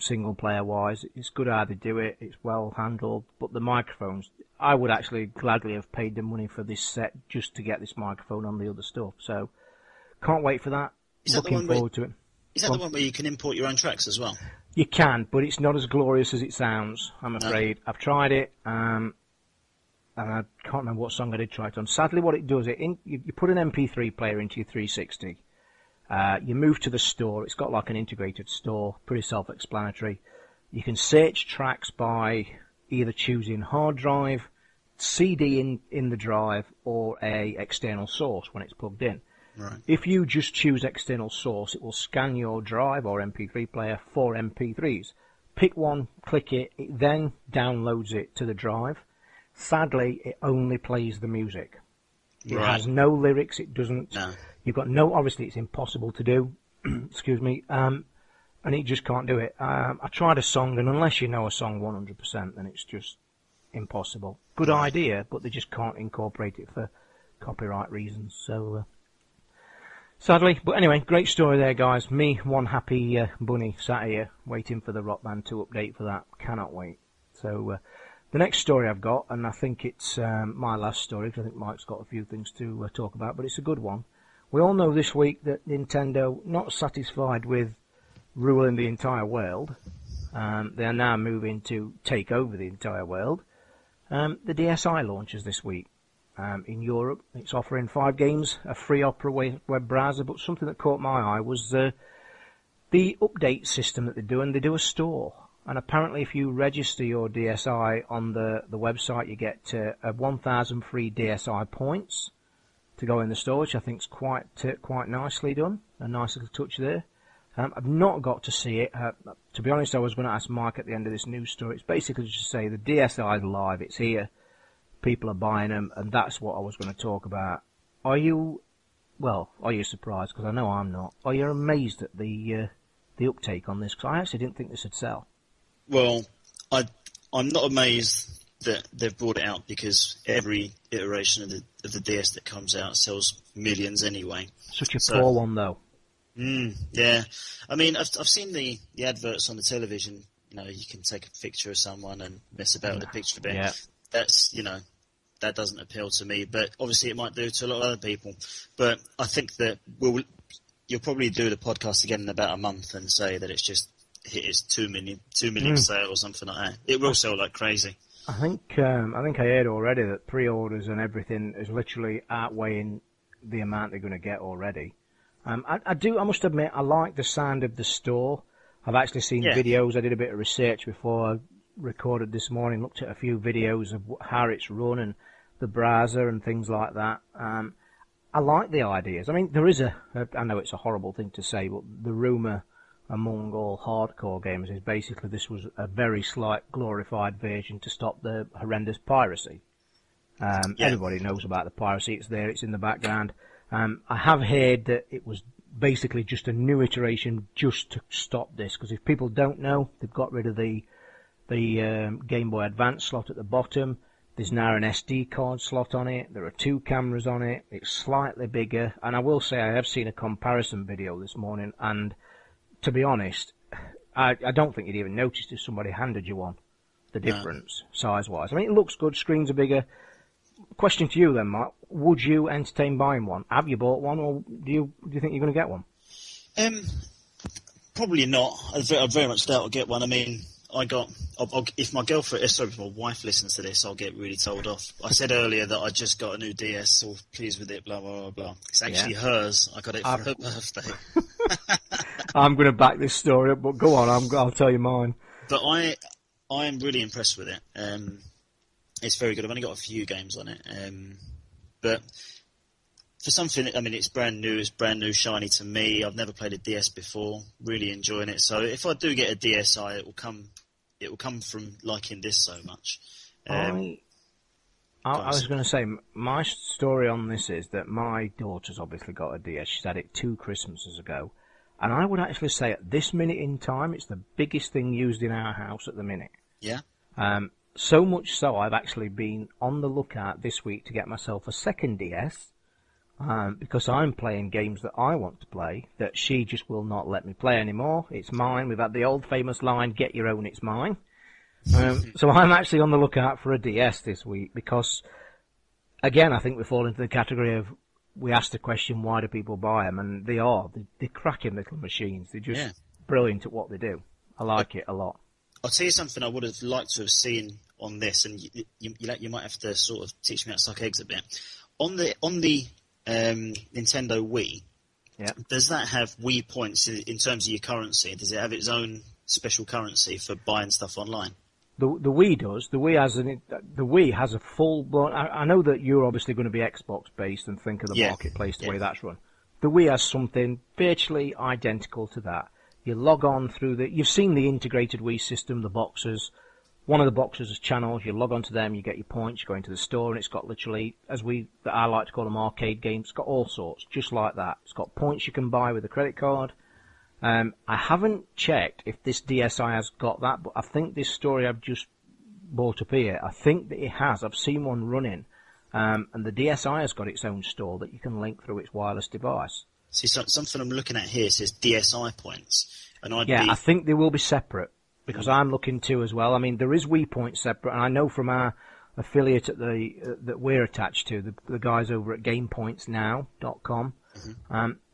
single player wise. It's good how they do it, it's well handled, but the microphones, I would actually gladly have paid the money for this set just to get this microphone on the other stuff. So, can't wait for that. Looking forward to it. Is that the one where you can import your own tracks as well? You can, but it's not as glorious as it sounds, I'm afraid. No. I've tried it. and I can't remember what song I did try it on. Sadly, what it does, you put an MP3 player into your 360. You move to the store. It's got like an integrated store, pretty self-explanatory. You can search tracks by either choosing hard drive, CD in the drive, or a external source when it's plugged in. Right. If you just choose external source, it will scan your drive or MP3 player for MP3s. Pick one, click it, it then downloads it to the drive. Sadly, it only plays the music. It has no lyrics, it doesn't... No. You've got no... Obviously, it's impossible to do. Excuse me. And it just can't do it. I tried a song, and unless you know a song 100%, then it's just impossible. Good idea, but they just can't incorporate it for copyright reasons. So, sadly. But anyway, great story there, guys. Me, one happy bunny, sat here waiting for the Rock Band 2 update for that. Cannot wait. So, the next story I've got, and I think it's my last story, because I think Mike's got a few things to talk about, but it's a good one. We all know this week that Nintendo, not satisfied with ruling the entire world, they are now moving to take over the entire world. The DSi launches this week. In Europe, it's offering 5 games, a free Opera web browser, but something that caught my eye was the update system that they do, and they do a store. And apparently if you register your DSi on the website, you get 1,000 free DSi points to go in the store, which I think is quite nicely done. A nice little touch there. I've not got to see it. To be honest, I was going to ask Mike at the end of this news story. It's basically just to say the DSi is live. It's here. People are buying them, and that's what I was going to talk about. Are you surprised? Because I know I'm not. Are you amazed at the uptake on this? Because I actually didn't think this would sell. Well, I'm not amazed that they've brought it out, because every iteration of the DS that comes out sells millions anyway. Such a poor one, though. Yeah. I mean, I've seen the adverts on the television. You know, you can take a picture of someone and mess about with the picture a bit. Yeah. That's, that doesn't appeal to me. But obviously it might do to a lot of other people. But I think that you'll probably do the podcast again in about a month and say that it's just hit its 2 million sale or something like that. It will sell like crazy. I think I heard already that pre-orders and everything is literally outweighing the amount they're going to get already. I must admit, I like the sound of the store. I've actually seen videos. I did a bit of research before I recorded this morning, looked at a few videos of how it's run and the browser and things like that. I like the ideas. I mean, there is I know it's a horrible thing to say, but the rumour among all hardcore gamers is basically this was a very slight glorified version to stop the horrendous piracy. Everybody knows about the piracy. It's there. It's in the background. I have heard that it was basically just a new iteration just to stop this, because if people don't know, they've got rid of the Game Boy Advance slot at the bottom. There's now an SD card slot on it. There are 2 cameras on it. It's slightly bigger. And I will say I have seen a comparison video this morning, and to be honest, I don't think you'd even notice if somebody handed you one, the difference size-wise. I mean, it looks good. Screens are bigger. Question to you then, Mark. Would you entertain buying one? Have you bought one, or do you think you're going to get one? Probably not. I very much doubt I'll get one. I mean, if my girlfriend, if my wife listens to this, I'll get really told off. I said earlier that I just got a new DS, so pleased with it, blah, blah, blah, blah. It's actually hers. I got it for her birthday. I'm going to back this story up, but go on, I'll tell you mine. But I am really impressed with it. It's very good. I've only got a few games on it. But for something, I mean, it's brand new, shiny to me. I've never played a DS before, really enjoying it. So if I do get a DSi, it will come from liking this so much. I was going to say, my story on this is that my daughter's obviously got a DS. She's had it 2 Christmases ago. And I would actually say at this minute in time, it's the biggest thing used in our house at the minute. Yeah. So much so, I've actually been on the lookout this week to get myself a second DS, because I'm playing games that I want to play that she just will not let me play anymore. It's mine. We've had the old famous line, get your own, it's mine. So I'm actually on the lookout for a DS this week because, again, I think we fall into the category of we ask the question, why do people buy them? And they're cracking little machines. They're just brilliant at what they do. I like it a lot. I'll tell you something I would have liked to have seen on this, and you might have to sort of teach me how to suck eggs a bit. On the Nintendo Wii, does that have Wii points in terms of your currency? Does it have its own special currency for buying stuff online? The Wii does. The Wii has a full blown. I know that you're obviously going to be Xbox based and think of the marketplace the way that's run. The Wii has something virtually identical to that. You log on through you've seen the integrated Wii system, the boxes. One of the boxes is channels. You log on to them, you get your points, you go into the store, and it's got literally, I like to call them arcade games, it's got all sorts, just like that. It's got points you can buy with a credit card. I haven't checked if this DSi has got that, but I think this story I've just brought up here, I think that it has. I've seen one running, and the DSi has got its own store that you can link through its wireless device. See, something I'm looking at here says DSi points, and I think they will be separate, because I'm looking too as well. I mean, there is Wii points separate, and I know from our affiliate at that we're attached to, the guys over at GamePointsNow.com,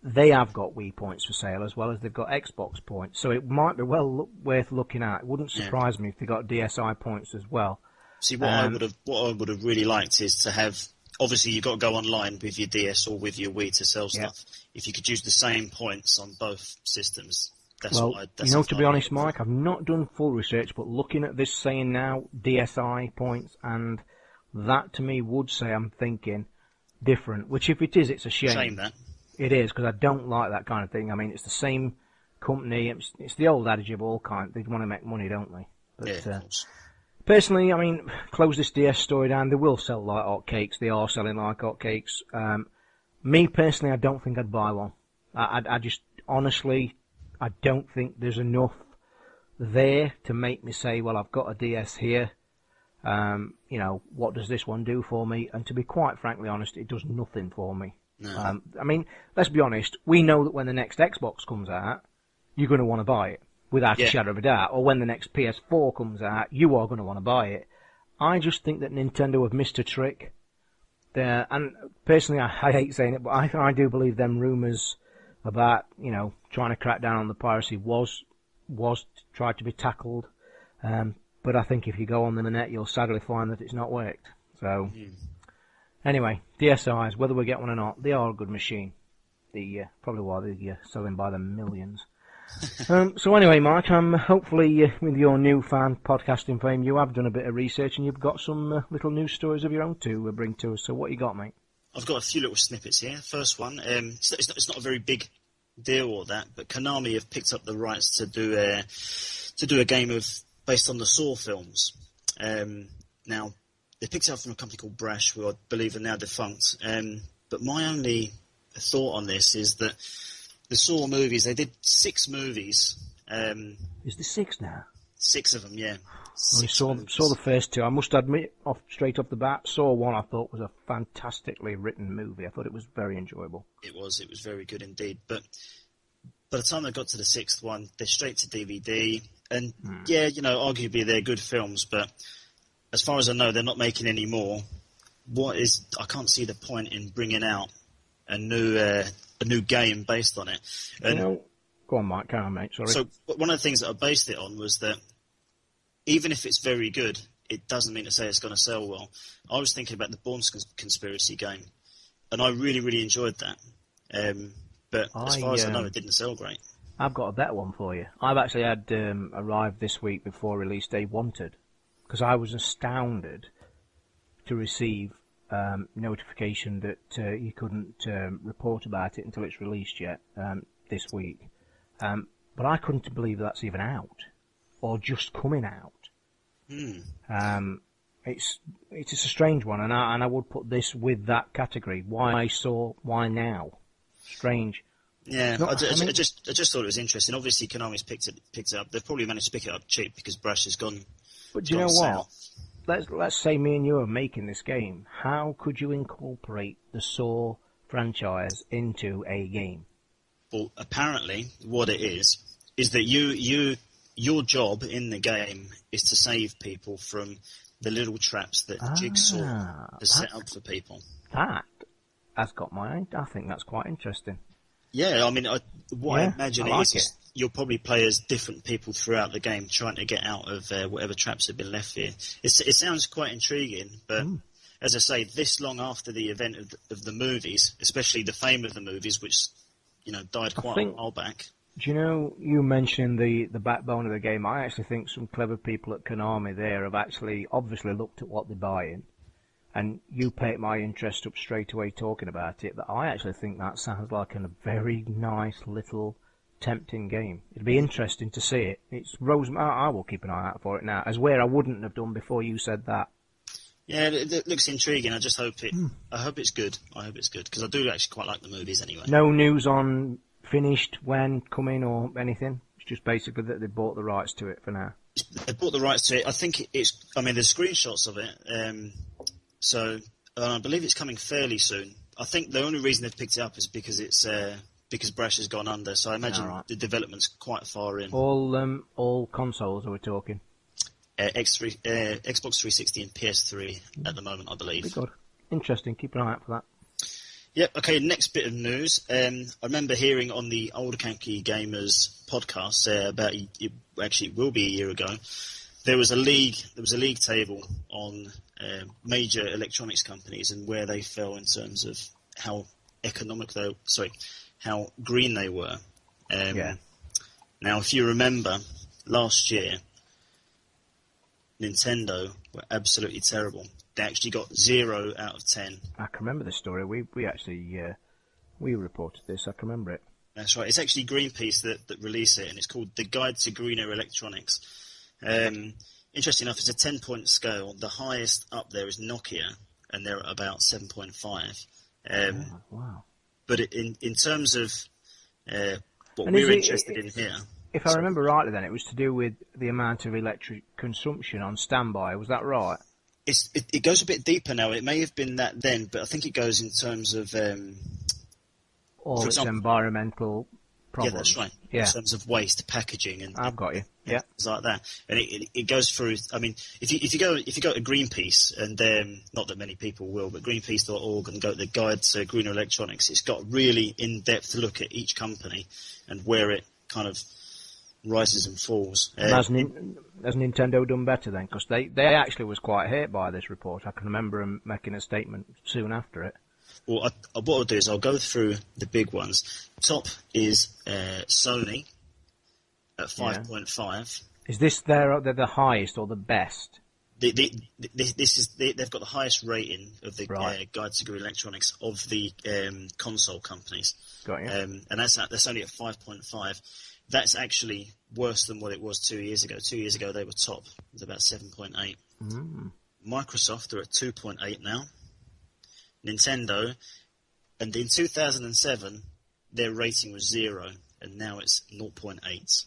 they have got Wii points for sale as well as they've got Xbox points. So it might be worth looking at. It wouldn't surprise me if they got DSi points as well. See, what I would have really liked is to have. Obviously, you've got to go online with your DS or with your Wii to sell stuff. If you could use the same points on both systems, to be honest, Mike, I've not done full research, but looking at this saying now DSi points, and that to me would say I'm thinking different. Which, if it is, it's a shame. Shame that. It is, because I don't like that kind of thing. I mean, it's the same company. It's the old adage of all kinds. They want to make money, don't they? But, of course. Personally, I mean, close this DS story down. They will sell like hotcakes. They are selling like hotcakes. Me, personally, I don't think I'd buy one. I just, honestly, I don't think there's enough there to make me say, well, I've got a DS here. What does this one do for me? And to be quite frankly honest, it does nothing for me. No. I mean, let's be honest. We know that when the next Xbox comes out, you're going to want to buy it, without a shadow of a doubt. Or when the next PS4 comes out, you are going to want to buy it. I just think that Nintendo have missed a trick there. And personally, I hate saying it, but I do believe them rumours about, trying to crack down on the piracy was tried to be tackled. But I think if you go on the net, you'll sadly find that it's not worked. So, anyway, DSIs, whether we get one or not, they are a good machine. Probably why they're selling by the millions. So anyway, Mike, hopefully with your newfound podcasting fame, you have done a bit of research and you've got some little news stories of your own to bring to us. So what you got, mate? I've got a few little snippets here. First one, it's not a very big deal or that, but Konami have picked up the rights to do a game based on the Saw films. Now, they picked it up from a company called Brash, who I believe are now defunct. But my only thought on this is that the Saw movies, they did 6 movies. Is there 6 now? 6 of them, yeah. I saw the first 2. I must admit, straight off the bat, Saw 1 I thought was a fantastically written movie. I thought it was very enjoyable. It was very good indeed. But by the time they got to the 6th one, they're straight to DVD. And arguably they're good films, but as far as I know, they're not making any more. I can't see the point in bringing out a new game based on it. And go on, Mike. Carry on, mate. Sorry. So one of the things that I based it on was that even if it's very good, it doesn't mean to say it's going to sell well. I was thinking about the Bourne Conspiracy game, and I really, really enjoyed that. But as far as I know, it didn't sell great. I've got a better one for you. I've actually had arrived this week before release day wanted, because I was astounded to receive notification that you couldn't report about it until it's released yet this week. But I couldn't believe that's even out, or just coming out. It's a strange one, and I would put this with that category. Why now? Strange. Yeah, I just thought it was interesting. Obviously, Konami's picked it up. They've probably managed to pick it up cheap because Brash has gone. But do you know what? Let's say me and you are making this game. How could you incorporate the Saw franchise into a game? Well, apparently, what it is that your job in the game is to save people from the little traps that Jigsaw has set up for people. That's got my eye. I think that's quite interesting. Yeah, I mean, what I imagine I like is you'll probably play as different people throughout the game, trying to get out of whatever traps have been left here. It sounds quite intriguing, but as I say, this long after the event of the movies, especially the fame of the movies, which died quite a while back. Do you know, you mentioned the backbone of the game. I actually think some clever people at Konami there have actually obviously looked at what they're buying. And you piqued my interest up straight away talking about it, but I actually think that sounds like a very nice little tempting game. It'd be interesting to see it. It's I will keep an eye out for it now, as where I wouldn't have done before you said that. Yeah, it looks intriguing. I just hope I hope it's good. I hope it's good, because I do actually quite like the movies anyway. No news on finished, when, coming, or anything? It's just basically that they bought the rights to it for now. They bought the rights to it. I think there's screenshots of it. So I believe it's coming fairly soon. I think the only reason they've picked it up is because it's because Brash has gone under. So I imagine the development's quite far in. All consoles are we talking? Xbox 360 and PS3 at the moment, I believe. Pretty good. Interesting. Keep an eye out for that. Yep. Okay. Next bit of news. I remember hearing on the old Cranky Gamers podcast about it will be a year ago. There was a league table on major electronics companies and where they fell in terms of how how green they were. Now, if you remember, last year, Nintendo were absolutely terrible. They actually got 0 out of 10. I can remember the story. We actually we reported this. I can remember it. That's right. It's actually Greenpeace that released it, and it's called The Guide to Greener Electronics. Interesting enough, it's a 10-point scale. The highest up there is Nokia, and they're at about 7.5. Wow. But in terms of what we're interested in here... If I remember rightly then, it was to do with the amount of electric consumption on standby. Was that right? It goes a bit deeper now. It may have been that then, but I think it goes in terms of... all its environmental problems. Yeah, that's right. Yeah. In terms of waste, packaging, and I've got you. Yeah, things like that. And it goes through. I mean, if you go to Greenpeace, and not that many people will, but Greenpeace.org, and go to the Guide to Greener Electronics, it's got really in-depth look at each company and where it kind of rises and falls. Has Nintendo done better then? Because they actually was quite hurt by this report. I can remember them making a statement soon after it. Well, what I'll do is I'll go through the big ones. Top is Sony at 5.5. Is this they're the highest or the best? They've got the highest rating of the Guide to Greener Electronics of the console companies. Got you. And that's only at 5.5. That's actually worse than what it was 2 years ago. 2 years ago they were top. It was about 7.8. Microsoft are at 2.8 now. Nintendo, and in 2007 their rating was 0, and now it's 0.8.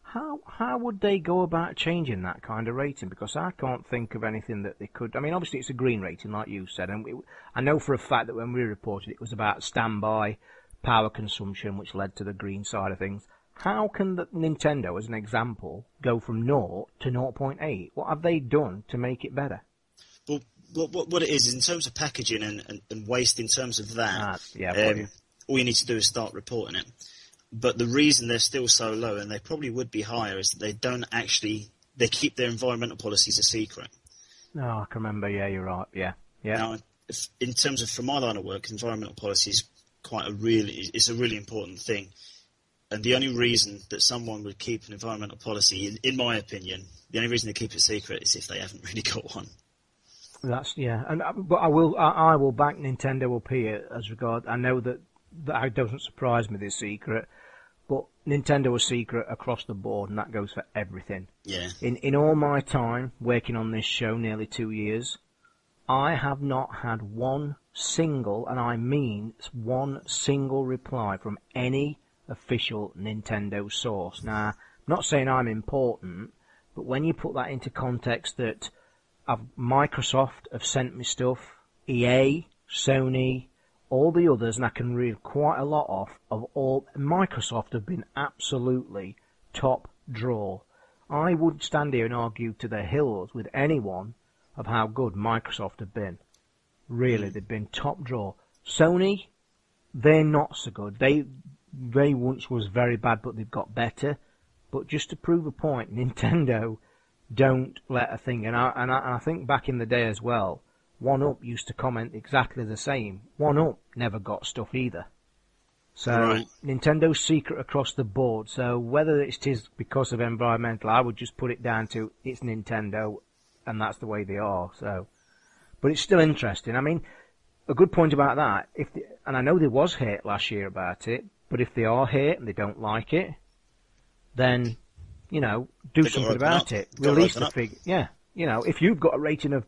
How would they go about changing that kind of rating? Because I can't think of anything that they could. I mean, obviously it's a green rating, like you said, and I know for a fact that when we reported it was about standby power consumption, which led to the green side of things. How can Nintendo, as an example, go from 0 to 0.8? What have they done to make it better? Well, what it is in terms of packaging and waste, in terms of that, all you need to do is start reporting it. But the reason they're still so low, and they probably would be higher, is that they keep their environmental policies a secret. No, I can remember. Yeah, you're right. Yeah. Now, in terms of, for my line of work, environmental policy is it's a really important thing. And the only reason that someone would keep an environmental policy, in my opinion, the only reason they keep it secret is if they haven't really got one. But I will back Nintendo up here as regard. I know that it doesn't surprise me, this secret, but Nintendo is secret across the board, and that goes for everything. Yeah. In all my time working on this show, nearly 2 years, I have not had one single, and I mean one single reply from any official Nintendo source. Now, I'm not saying I'm important, but when you put that into context that Microsoft have sent me stuff, EA, Sony, all the others, and I can read quite a lot of all. Microsoft have been absolutely top draw. I would stand here and argue to the hills with anyone of how good Microsoft have been. Really, they've been top draw. Sony, they're not so good. They once was very bad, but they've got better. But just to prove a point, Nintendo don't let a thing. And I think back in the day as well, 1UP used to comment exactly the same. 1UP never got stuff either. So Right. Nintendo's secret across the board. So whether it is because of environmental, I would just put it down to it's Nintendo, and that's the way they are. So, but it's still interesting. I mean, a good point about that. And I know there was hate last year about it, but if they are hate and they don't like it, then do They've something got to about open up. it. Got to Release open the up. figure. Yeah, if you've got a rating of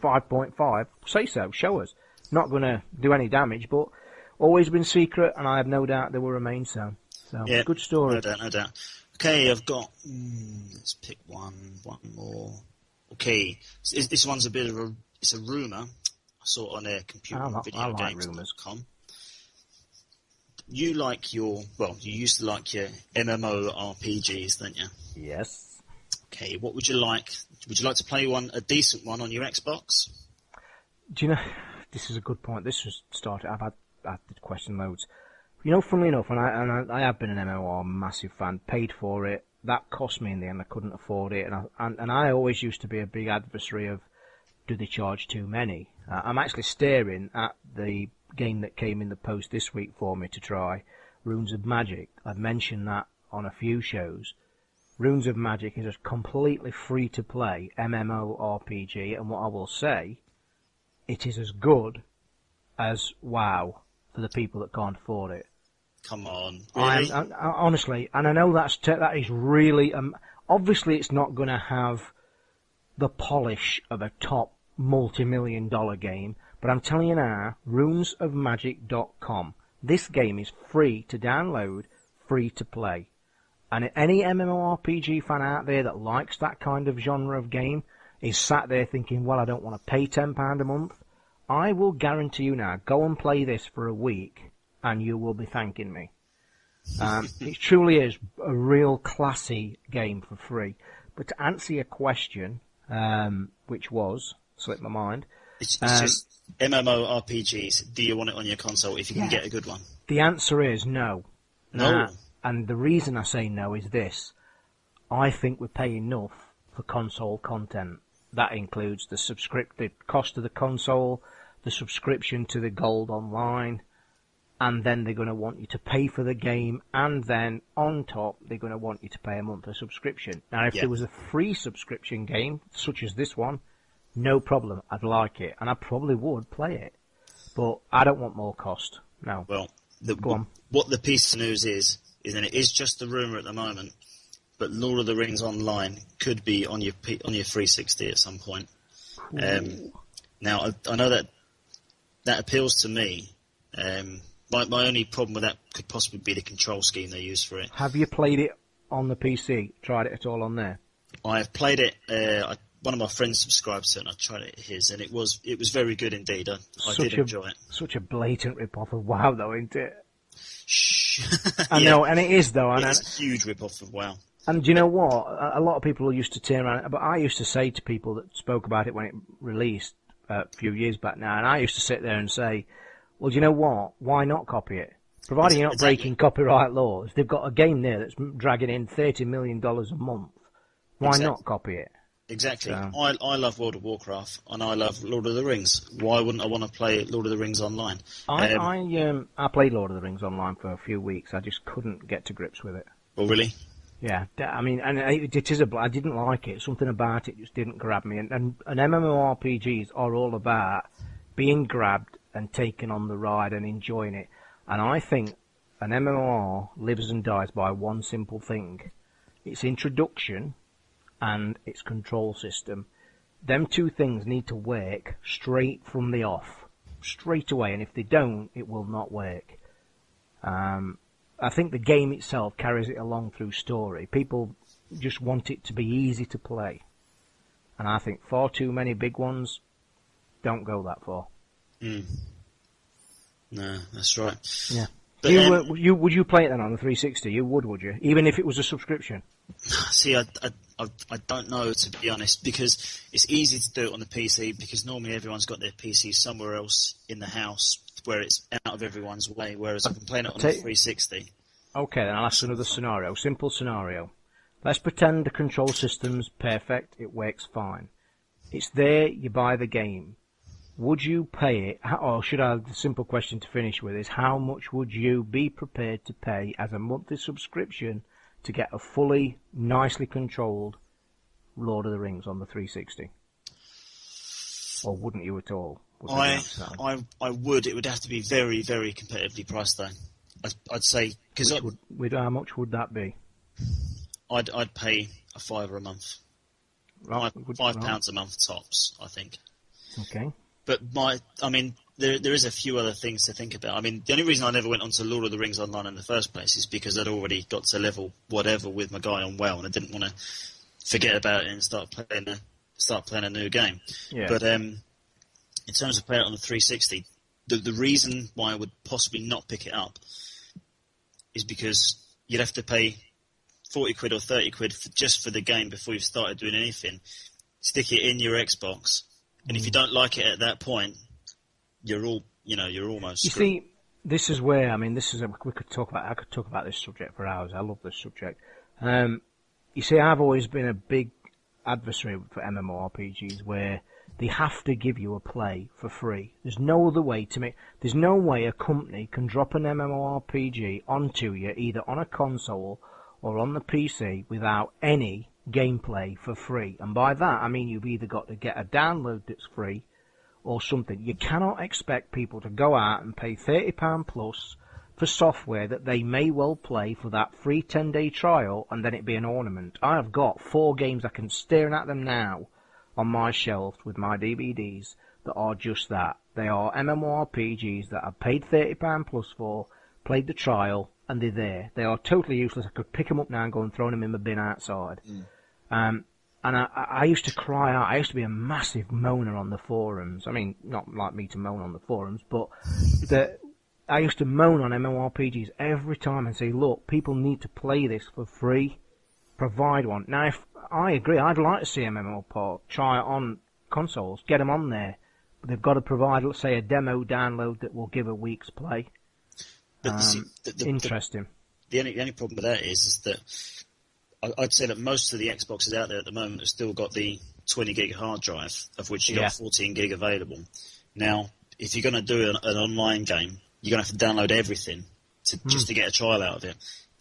5.5, say so. Show us. Not going to do any damage, but always been secret, and I have no doubt they will remain so. So, Yeah, good story. no doubt. Okay, I've got. Let's pick one more. Okay, so this one's a bit of it's a rumor. I saw it on computer and video I like games rumours. .com. You used to like your MMO RPGs, don't you? Yes. Okay, what would you like? Would you like to play a decent one on your Xbox? Do you know, this is a good point. This was started, I've had the question loads. Funnily enough, and I have been an MMO massive fan, paid for it. That cost me in the end. I couldn't afford it, and I always used to be a big adversary of, do they charge too many? I'm actually staring at the game that came in the post this week for me to try, Runes of Magic. I've mentioned that on a few shows. Runes of Magic is a completely free-to-play MMO RPG, and what I will say, it is as good as WoW for the people that can't afford it. Come on, really? I honestly, and I know that is really obviously it's not going to have the polish of a top multi-million-dollar game, but I'm telling you now, runesofmagic.com. This game is free to download, free to play. And any MMORPG fan out there that likes that kind of genre of game is sat there thinking, well, I don't want to pay £10 a month. I will guarantee you now, go and play this for a week, and you will be thanking me. It truly is a real classy game for free. But to answer your question, which was, slipped my mind. It's just MMORPGs. Do you want it on your console if you can get a good one? The answer is no. No. And the reason I say no is this. I think we pay enough for console content. That includes the cost of the console, the subscription to the Gold Online, and then they're going to want you to pay for the game, and then on top they're going to want you to pay a monthly subscription. Now, if there was a free subscription game, such as this one, no problem, I'd like it, and I probably would play it. But I don't want more cost. No. Well, Go on. What the piece of news is, and it is just a rumour at the moment, but Lord of the Rings Online could be on your 360 at some point. Now, I know that appeals to me. My only problem with that could possibly be the control scheme they use for it. Have you played it on the PC? Tried it at all on there? I have played it. One of my friends subscribed to it, and I tried it at his, and it was very good indeed. I did enjoy it. Such a blatant rip-off of WoW, though, isn't it? Shh. I know, and it is, though. It's a huge rip-off of WoW. And do you know what? A lot of people used to turn around, but I used to say to people that spoke about it when it released a few years back now, and I used to sit there and say, well, do you know what? Why not copy it? Providing you're not breaking copyright laws, they've got a game there that's dragging in $30 million a month. Why not copy it? Exactly. So. I love World of Warcraft, and I love Lord of the Rings. Why wouldn't I want to play Lord of the Rings online? I played Lord of the Rings online for a few weeks. I just couldn't get to grips with it. Oh, really? Yeah. I mean, and it is I didn't like it. Something about it just didn't grab me. And MMORPGs are all about being grabbed and taken on the ride and enjoying it. And I think an MMOR lives and dies by one simple thing. Its introduction and its control system. Them two things need to work straight from the off. Straight away. And if they don't, it will not work. I think the game itself carries it along through story. People just want it to be easy to play. And I think far too many big ones don't go that far. No, that's right. Yeah. But would you play it then on the 360? You would you? Even if it was a subscription? See, I don't know, to be honest, because it's easy to do it on the PC, because normally everyone's got their PC somewhere else in the house. where it's out of everyone's way, whereas I can play it on the 360. Okay, then I'll ask another scenario. Simple scenario. Let's pretend the control system's perfect. It works fine. It's there. You buy the game. Would you pay it? Or should I? The simple question to finish with is: how much would you be prepared to pay as a monthly subscription to get a fully, nicely controlled Lord of the Rings on the 360? Or wouldn't you at all? I would. It would have to be very, very competitively priced, though. I'd say because how much would that be? I'd pay a £5 a month, right, £5 a month tops, I think. Okay. But there is a few other things to think about. I mean, the only reason I never went onto Lord of the Rings Online in the first place is because I'd already got to level whatever with my guy on WoW, and I didn't want to forget about it and start playing a new game. Yeah. But in terms of playing it on the 360, the reason why I would possibly not pick it up is because you'd have to pay 40 quid or 30 quid just for the game before you've started doing anything. Stick it in your Xbox, and if you don't like it at that point, you're almost. You see, this is where I could talk about this subject for hours. I love this subject. You see, I've always been a big adversary for MMORPGs where they have to give you a play for free. There's no other way to make. There's no way a company can drop an MMORPG onto you either on a console or on the PC without any gameplay for free. And by that, I mean you've either got to get a download that's free or something. You cannot expect people to go out and pay £30 plus for software that they may well play for that free 10-day trial and then it be an ornament. I have got 4 games, I can staring at them now on my shelf with my DVDs that are just that. They are MMORPGs that I've paid £30 plus for, played the trial, and they're there. They are totally useless. I could pick them up now and go and throw them in the bin outside. And I used to cry out. I used to be a massive moaner on the forums. I mean, not like me to moan on the forums, but I used to moan on MMORPGs every time and say, look, people need to play this for free. Provide one. Now, if I agree, I'd like to see a MMO try it on consoles, get them on there. But they've got to provide, let's say, a demo download that will give a week's play. But interesting. The only problem with that is that I'd say that most of the Xboxes out there at the moment have still got the 20 gig hard drive, of which you got 14 gig available. Now, if you're going to do an online game, you're going to have to download everything just to get a trial out of it,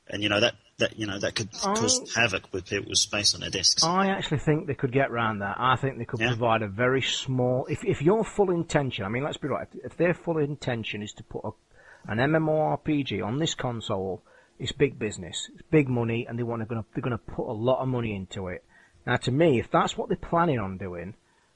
and that could cause havoc with people's space on their discs. I actually think they could get around that. I think they could provide a very small. If your full intention, I mean, let's be right. If their full intention is to put an MMORPG on this console, it's big business, it's big money, and they're going to put a lot of money into it. Now, to me, if that's what they're planning on doing,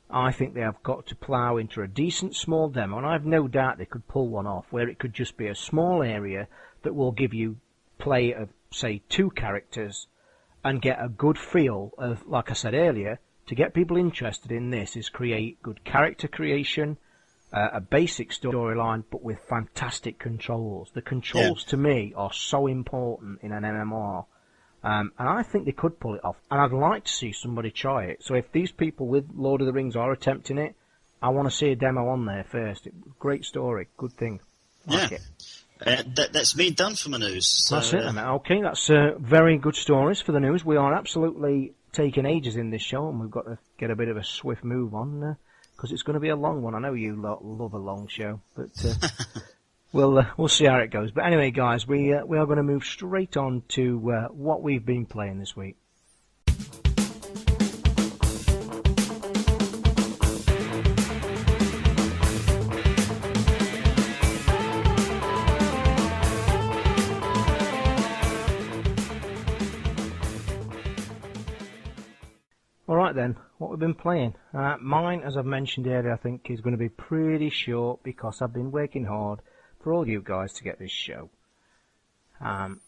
I think they have got to plough into a decent small demo, and I have no doubt they could pull one off, where it could just be a small area that will give you play of, say, 2 characters, and get a good feel of, like I said earlier, to get people interested in this is create good character creation, a basic storyline, but with fantastic controls. The controls, to me, are so important in an MMR. And I think they could pull it off. And I'd like to see somebody try it. So if these people with Lord of the Rings are attempting it, I want to see a demo on there first. Great story. Good thing. Like it. That's me done for my news. So, that's it. Okay, that's very good stories for the news. We are absolutely taking ages in this show, and we've got to get a bit of a swift move on, because it's going to be a long one. I know you love a long show, but we'll see how it goes. But anyway, guys, we are going to move straight on to what we've been playing this week. Alright then, what we've been playing. Mine, as I've mentioned earlier, I think is going to be pretty short because I've been working hard for all you guys to get this show.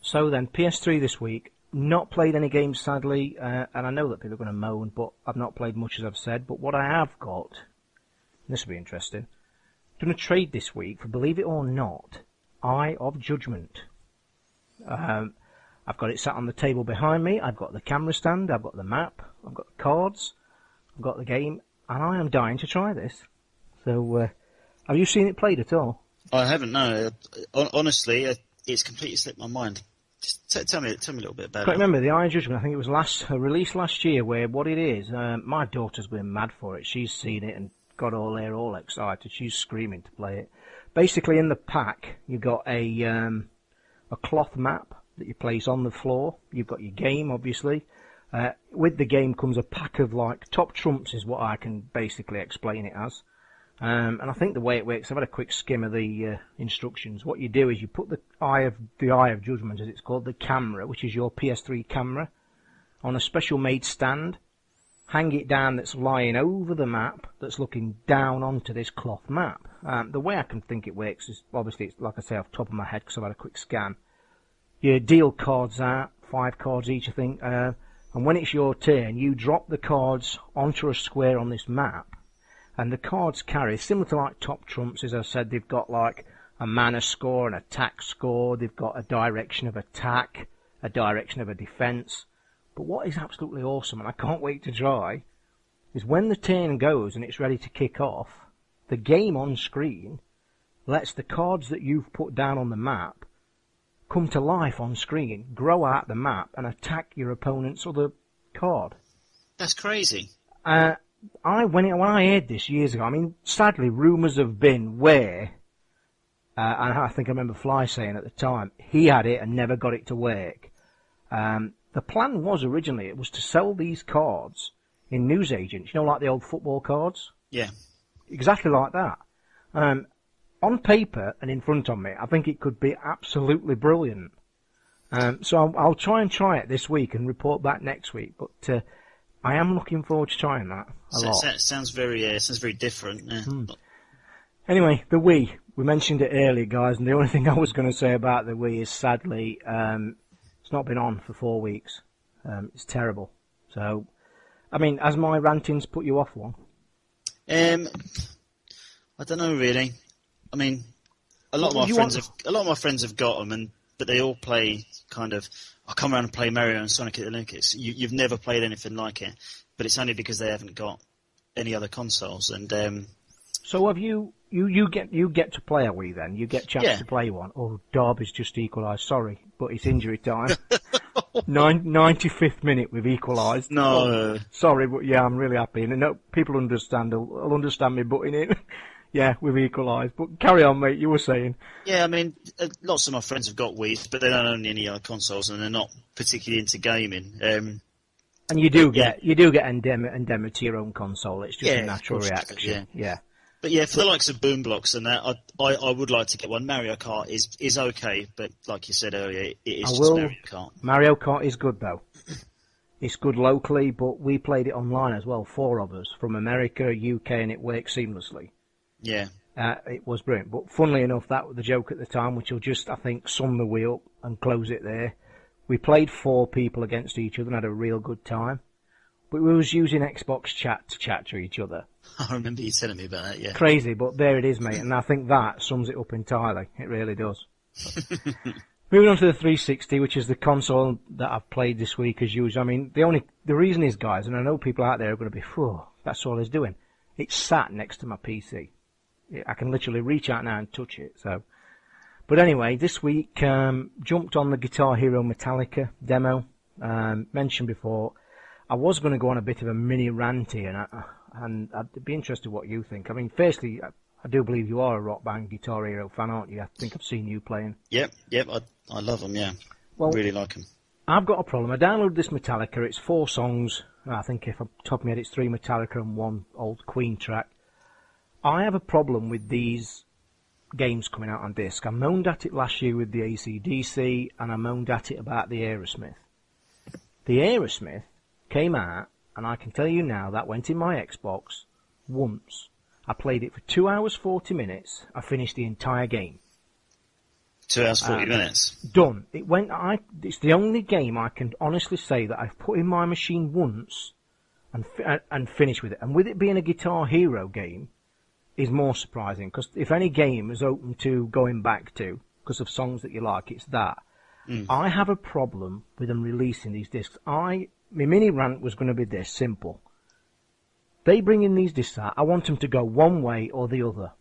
So then, PS3 this week. Not played any games, sadly, and I know that people are going to moan, but I've not played much, as I've said. But what I have got, this will be interesting, done a trade this week for, believe it or not, Eye of Judgment. I've got it sat on the table behind me. I've got the camera stand. I've got the map. I've got the cards. I've got the game. And I am dying to try this. So, have you seen it played at all? I haven't. No, honestly, it's completely slipped my mind. Just tell me a little bit about Can't it. remember the Iron Judgment. I think it was released last year. Where what it is, my daughter's been mad for it. She's seen it and got all excited. She's screaming to play it. Basically, in the pack, you've got a cloth map that you place on the floor. You've got your game, obviously. With the game comes a pack of like top trumps, is what I can basically explain it as. And I think the way it works, I've had a quick skim of the instructions. What you do is you put the Eye of Judgment, as it's called, the camera, which is your PS3 camera, on a special made stand. Hang it down that's lying over the map, that's looking down onto this cloth map. The way I can think it works is, obviously, it's like I say off the top of my head because I've had a quick scan. You deal cards out, 5 cards each, I think, and when it's your turn, you drop the cards onto a square on this map. And the cards carry, similar to like top trumps, as I said, they've got like a mana score, an attack score, they've got a direction of attack, a direction of a defence. But what is absolutely awesome, and I can't wait to try, is when the turn goes and it's ready to kick off, the game on screen lets the cards that you've put down on the map come to life on screen, grow out the map, and attack your opponent's other card. That's crazy. When I heard this years ago, I mean, sadly, rumours have been where, and I think I remember Fly saying at the time, he had it and never got it to work. The plan was originally, it was to sell these cards in newsagents, you know, like the old football cards? Yeah. Exactly like that. On paper and in front of me, I think it could be absolutely brilliant. So I'll try it this week and report back next week, but I am looking forward to trying that a lot. Sounds very different. Yeah. Anyway, the Wii. We mentioned it earlier, guys, and the only thing I was going to say about the Wii is, sadly, it's not been on for 4 weeks. It's terrible. So, I mean, has my rantings put you off one? I don't know really. I mean, a lot of my friends have got them, but they all play kind of. I come around and play Mario and Sonic at the Olympics. You've never played anything like it, but it's only because they haven't got any other consoles. And so have you get to play a Wii then? You get a chance to play one. Oh, Derby's just equalised. Sorry, but it's injury time. 95th minute we've equalised. No, oh, sorry, but yeah, I'm really happy. And no, people will understand me butting in. Yeah, we've equalised. But carry on, mate. You were saying. Yeah, I mean, lots of my friends have got Wii's, but they don't own any other consoles, and they're not particularly into gaming. And you do get endemic to your own console. It's just a natural reaction. Yeah. But yeah, for the likes of Boom Blocks and that, I would like to get one. Mario Kart is okay, but like you said earlier, it is just Mario Kart. Mario Kart is good though. It's good locally, but we played it online as well. 4 of us from America, UK, and it worked seamlessly. Yeah. It was brilliant. But funnily enough, that was the joke at the time, which will just, I think, sum the wheel and close it there. We played 4 people against each other and had a real good time. But we was using Xbox chat to chat to each other. I remember you telling me about that, yeah. Crazy, but there it is, mate. And I think that sums it up entirely. It really does. Moving on to the 360, which is the console that I've played this week as usual. I mean, the reason is, guys, and I know people out there are going to be, that's all it's doing. It's sat next to my PC. I can literally reach out now and touch it. So, but anyway, this week jumped on the Guitar Hero Metallica demo. Mentioned before, I was going to go on a bit of a mini rant here, and I'd be interested what you think. I mean, firstly, I do believe you are a Rock Band Guitar Hero fan, aren't you? I think I've seen you playing. Yep, I love them. Yeah, well, really like them. I've got a problem. I downloaded this Metallica. It's 4 songs. I think if I'm top of my head, it's 3 Metallica and 1 old Queen track. I have a problem with these games coming out on disc. I moaned at it last year with the AC/DC, and I moaned at it about the Aerosmith. The Aerosmith came out, and I can tell you now, that went in my Xbox once. I played it for 2 hours, 40 minutes. I finished the entire game. 2 hours, 40 minutes? Done. It's the only game I can honestly say that I've put in my machine once and finished with it. And with it being a Guitar Hero game, is more surprising, because if any game is open to going back to because of songs that you like, it's that. I have a problem with them releasing these discs. My mini rant was going to be this simple. They bring in these discs out, I want them to go one way or the other.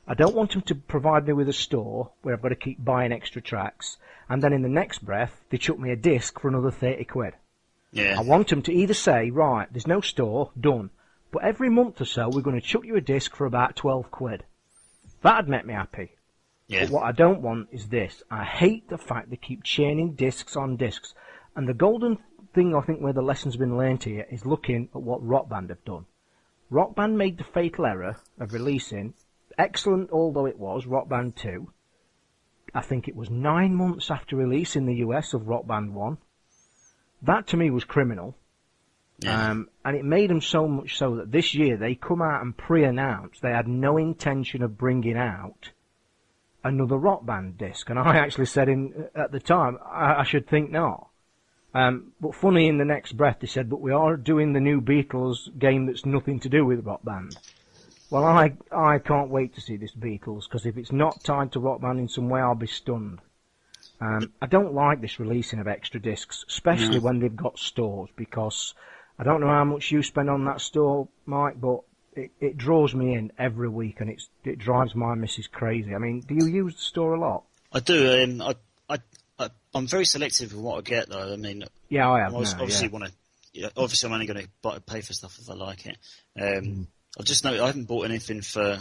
I don't want them to provide me with a store where I've got to keep buying extra tracks, and then in the next breath, they chuck me a disc for another 30 quid. Yeah. I want them to either say, right, there's no store, done, but every month or so, we're going to chuck you a disc for about 12 quid. That'd make me happy. Yeah. But what I don't want is this. I hate the fact they keep chaining discs on discs. And the golden thing, I think, where the lesson's been learned here is looking at what Rock Band have done. Rock Band made the fatal error of releasing, excellent although it was, Rock Band 2. I think it was 9 months after release in the US of Rock Band 1. That to me was criminal. Yeah. And it made them so much so that this year they come out and pre-announced they had no intention of bringing out another Rock Band disc. And I actually said at the time, I should think not. But funny, in the next breath they said, but we are doing the new Beatles game that's nothing to do with Rock Band. Well, I can't wait to see this Beatles, because if it's not tied to Rock Band in some way, I'll be stunned. I don't like this releasing of extra discs, especially when they've got stores, because I don't know how much you spend on that store, Mike, but it draws me in every week, and it drives my missus crazy. I mean, do you use the store a lot? I do. I'm very selective with what I get, though. I mean, yeah, I have. Obviously, I'm only going to pay for stuff if I like it. I've just noticed I haven't bought anything for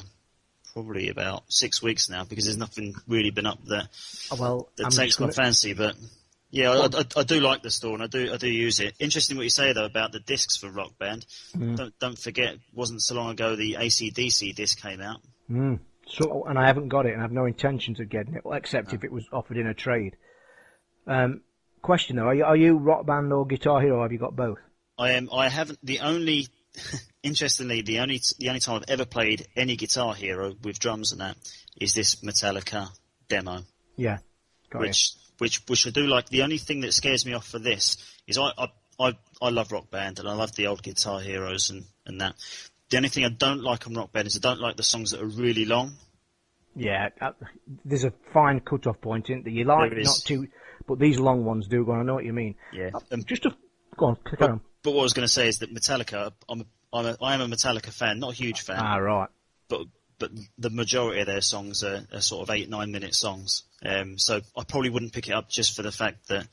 probably about 6 weeks now, because there's nothing really been up that takes my fancy. But yeah, I do like the store, and I do use it. Interesting what you say though about the discs for Rock Band. Don't forget, it wasn't so long ago the AC/DC disc came out. So, and I haven't got it, and I have no intentions of getting it, except if it was offered in a trade. Question though, are you Rock Band or Guitar Hero? Or have you got both? I am. I haven't. Interestingly, the only time I've ever played any Guitar Hero with drums and that is this Metallica demo. Yeah, which I do like. The only thing that scares me off for this is I love Rock Band, and I love the old Guitar Heroes and that. The only thing I don't like on Rock Band is I don't like the songs that are really long. Yeah, there's a fine cut-off point in that you like, not too, but these long ones do go on. I know what you mean. Yeah. Go on, click on. But what I was going to say is that Metallica, I am a Metallica fan, not a huge fan. Ah, right. But the majority of their songs are sort of 8-9 minute songs. So I probably wouldn't pick it up just for the fact that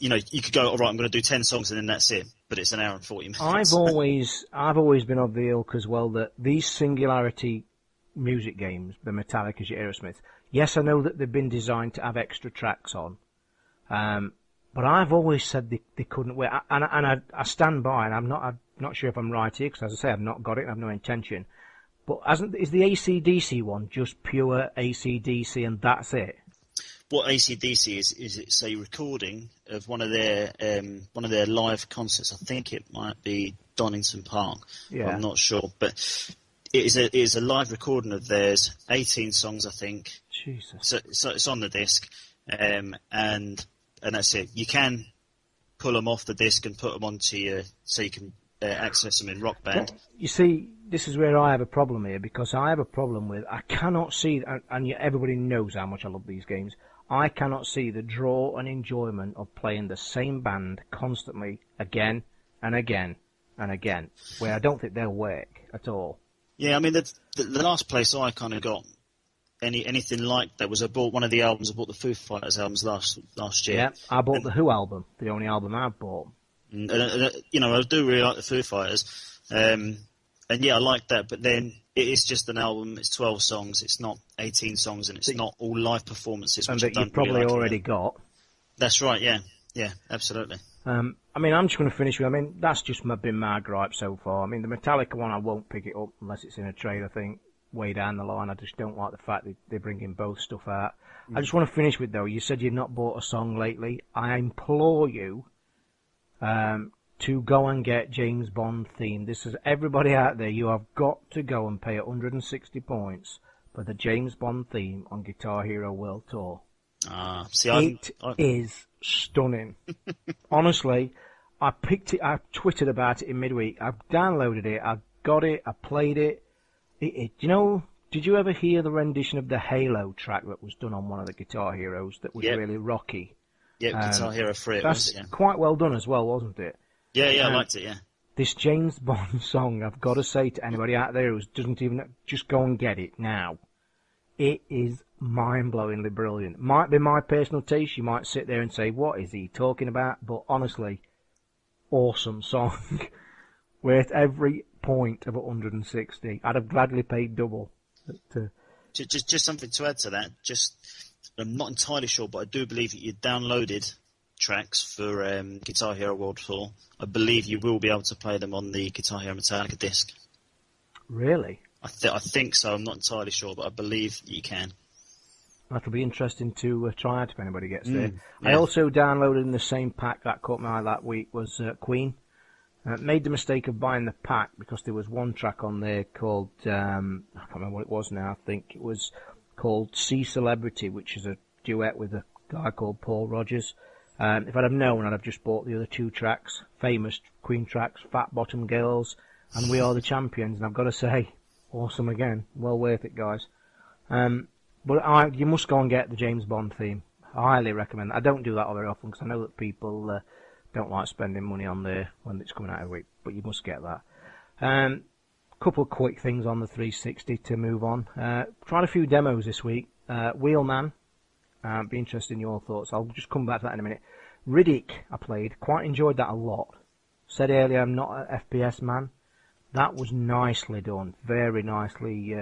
you could go, all right, I'm going to do 10 songs and then that's it. But it's an hour and 40 minutes. I've always been of the ilk as well that these Singularity music games, the Metallica's, your Aerosmith, yes, I know that they've been designed to have extra tracks on. But I've always said they couldn't wait, and I stand by, and I'm not sure if I'm right here, because as I say, I've not got it, and I've no intention. But is the AC/DC one just pure AC/DC and that's it? What AC/DC is it's a recording of one of their live concerts. I think it might be Donington Park. Yeah. I'm not sure, but it is a live recording of theirs. 18 songs, I think. Jesus. So it's on the disc, and that's it. You can pull them off the disc and put them onto so you can access them in Rock Band. Well, you see, this is where I have a problem here, because I have a problem with, I cannot see, and yet everybody knows how much I love these games, I cannot see the draw and enjoyment of playing the same band constantly, again and again and again, where I don't think they'll work at all. Yeah, I mean, the last place I kind of got anything like that was I bought one of the albums. I bought the Foo Fighters albums last year. Yeah, I bought the Who album, the only album I've bought. And I do really like the Foo Fighters, and yeah, I like that. But then it is just an album. It's 12 songs. It's not 18 songs, and it's not all live performances. And which that you've probably really already got. That's right. Yeah, absolutely. I mean, I'm just going to finish with, I mean, that's just been my gripe so far. I mean, the Metallica one, I won't pick it up unless it's in a trade, I think. Way down the line, I just don't like the fact that they're bringing both stuff out. I just want to finish with, though, you said you've not bought a song lately. I implore you to go and get James Bond theme. This is everybody out there. You have got to go and pay 160 points for the James Bond theme on Guitar Hero World Tour. It is stunning. Honestly, I picked it. I twittered about it in midweek. I've downloaded it. I got it. I played it. Did you ever hear the rendition of the Halo track that was done on one of the Guitar Heroes that was really rocky? Yeah, Guitar Hero 3. That's quite well done as well, wasn't it? Yeah, I liked it, yeah. This James Bond song, I've got to say to anybody out there who doesn't even, just go and get it now. It is mind-blowingly brilliant. Might be my personal taste. You might sit there and say, what is he talking about? But honestly, awesome song. Worth every point of 160. I'd have gladly paid double. Just something to add to that. I'm not entirely sure, but I do believe that you downloaded tracks for Guitar Hero World Tour. I believe you will be able to play them on the Guitar Hero Metallica disc. Really? I think so. I'm not entirely sure, but I believe you can. That'll be interesting to try out if anybody gets there. Yeah. I also downloaded in the same pack that caught my eye that week was Queen. Made the mistake of buying the pack because there was one track on there called, I can't remember what it was now, I think it was called Sea Celebrity, which is a duet with a guy called Paul Rogers. If I'd have known, I'd have just bought the other two tracks, famous Queen tracks, Fat Bottom Girls and We Are the Champions, and I've got to say, awesome again, well worth it, guys. But you must go and get the James Bond theme. I highly recommend that. I don't do that very often because I know that people don't like spending money on there when it's coming out every week, but you must get that. Couple of quick things on the 360 to move on. Tried a few demos this week. Wheelman. Be interested in your thoughts. I'll just come back to that in a minute. Riddick, I played. Quite enjoyed that a lot. Said earlier I'm not an FPS man. That was nicely done. Very nicely.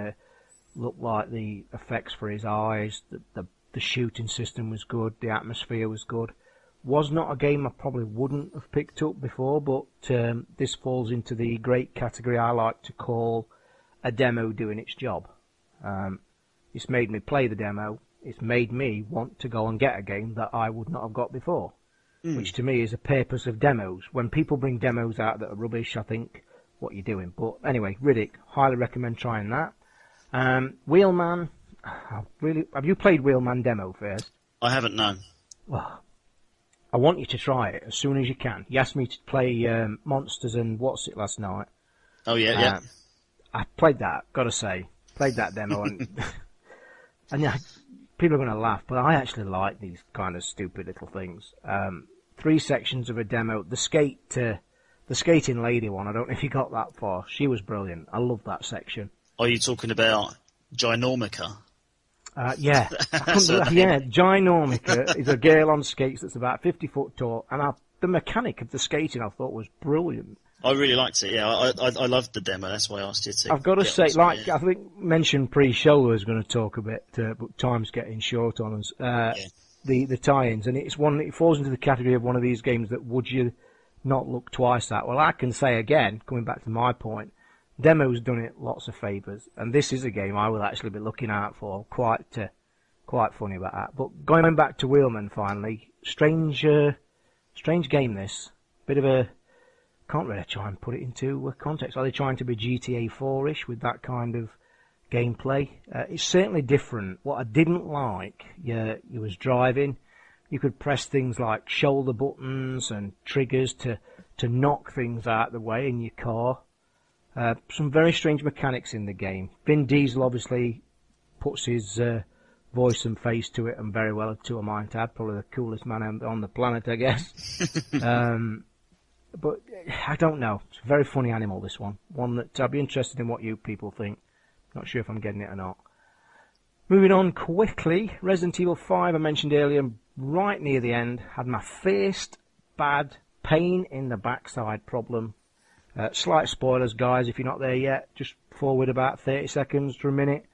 Looked like the effects for his eyes. The shooting system was good. The atmosphere was good. Was not a game I probably wouldn't have picked up before, but this falls into the great category I like to call a demo doing its job. It's made me play the demo. It's made me want to go and get a game that I would not have got before, which to me is a purpose of demos. When people bring demos out that are rubbish, I think, what are you doing? But anyway, Riddick, highly recommend trying that. Wheelman, have you played Wheelman demo first? I haven't, no. Well, I want you to try it as soon as you can. You asked me to play Monsters and What's It last night. Oh, yeah. I played that, gotta say. Played that demo, and and yeah, people are going to laugh, but I actually like these kind of stupid little things. 3 sections of a demo. The skating lady one, I don't know if you got that far. She was brilliant. I love that section. Are you talking about Ginormica? Yeah. Yeah, Ginormica is a girl on skates that's about 50 foot tall, and the mechanic of the skating I thought was brilliant. I really liked it, yeah. I loved the demo, that's why I asked you to. I've got to say, like, I think mentioned pre-show I was going to talk a bit, but time's getting short on us. The tie-ins, and it falls into the category of one of these games that would you not look twice at. Well, I can say again, coming back to my point, demo's done it lots of favours, and this is a game I will actually be looking out for. Quite funny about that. But going back to Wheelman finally, strange game this. Bit of a, can't really try and put it into context. Are they trying to be GTA 4-ish with that kind of gameplay? It's certainly different. What I didn't like, you was driving. You could press things like shoulder buttons and triggers to knock things out of the way in your car. Some very strange mechanics in the game. Vin Diesel obviously puts his voice and face to it, and very well to a might add. Probably the coolest man on the planet, I guess. But I don't know. It's a very funny animal, this one. One that I'd be interested in what you people think. Not sure if I'm getting it or not. Moving on quickly, Resident Evil 5 I mentioned earlier, right near the end, had my first bad pain in the backside problem. Slight spoilers, guys, if you're not there yet. Just forward about 30 seconds to a minute.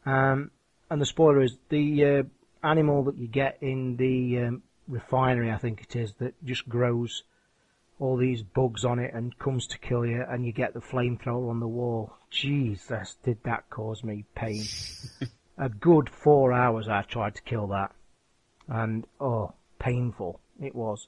And the spoiler is the animal that you get in the refinery, I think it is, that just grows all these bugs on it and comes to kill you, and you get the flamethrower on the wall. Jesus, did that cause me pain. A good 4 hours I tried to kill that. And, painful. It was.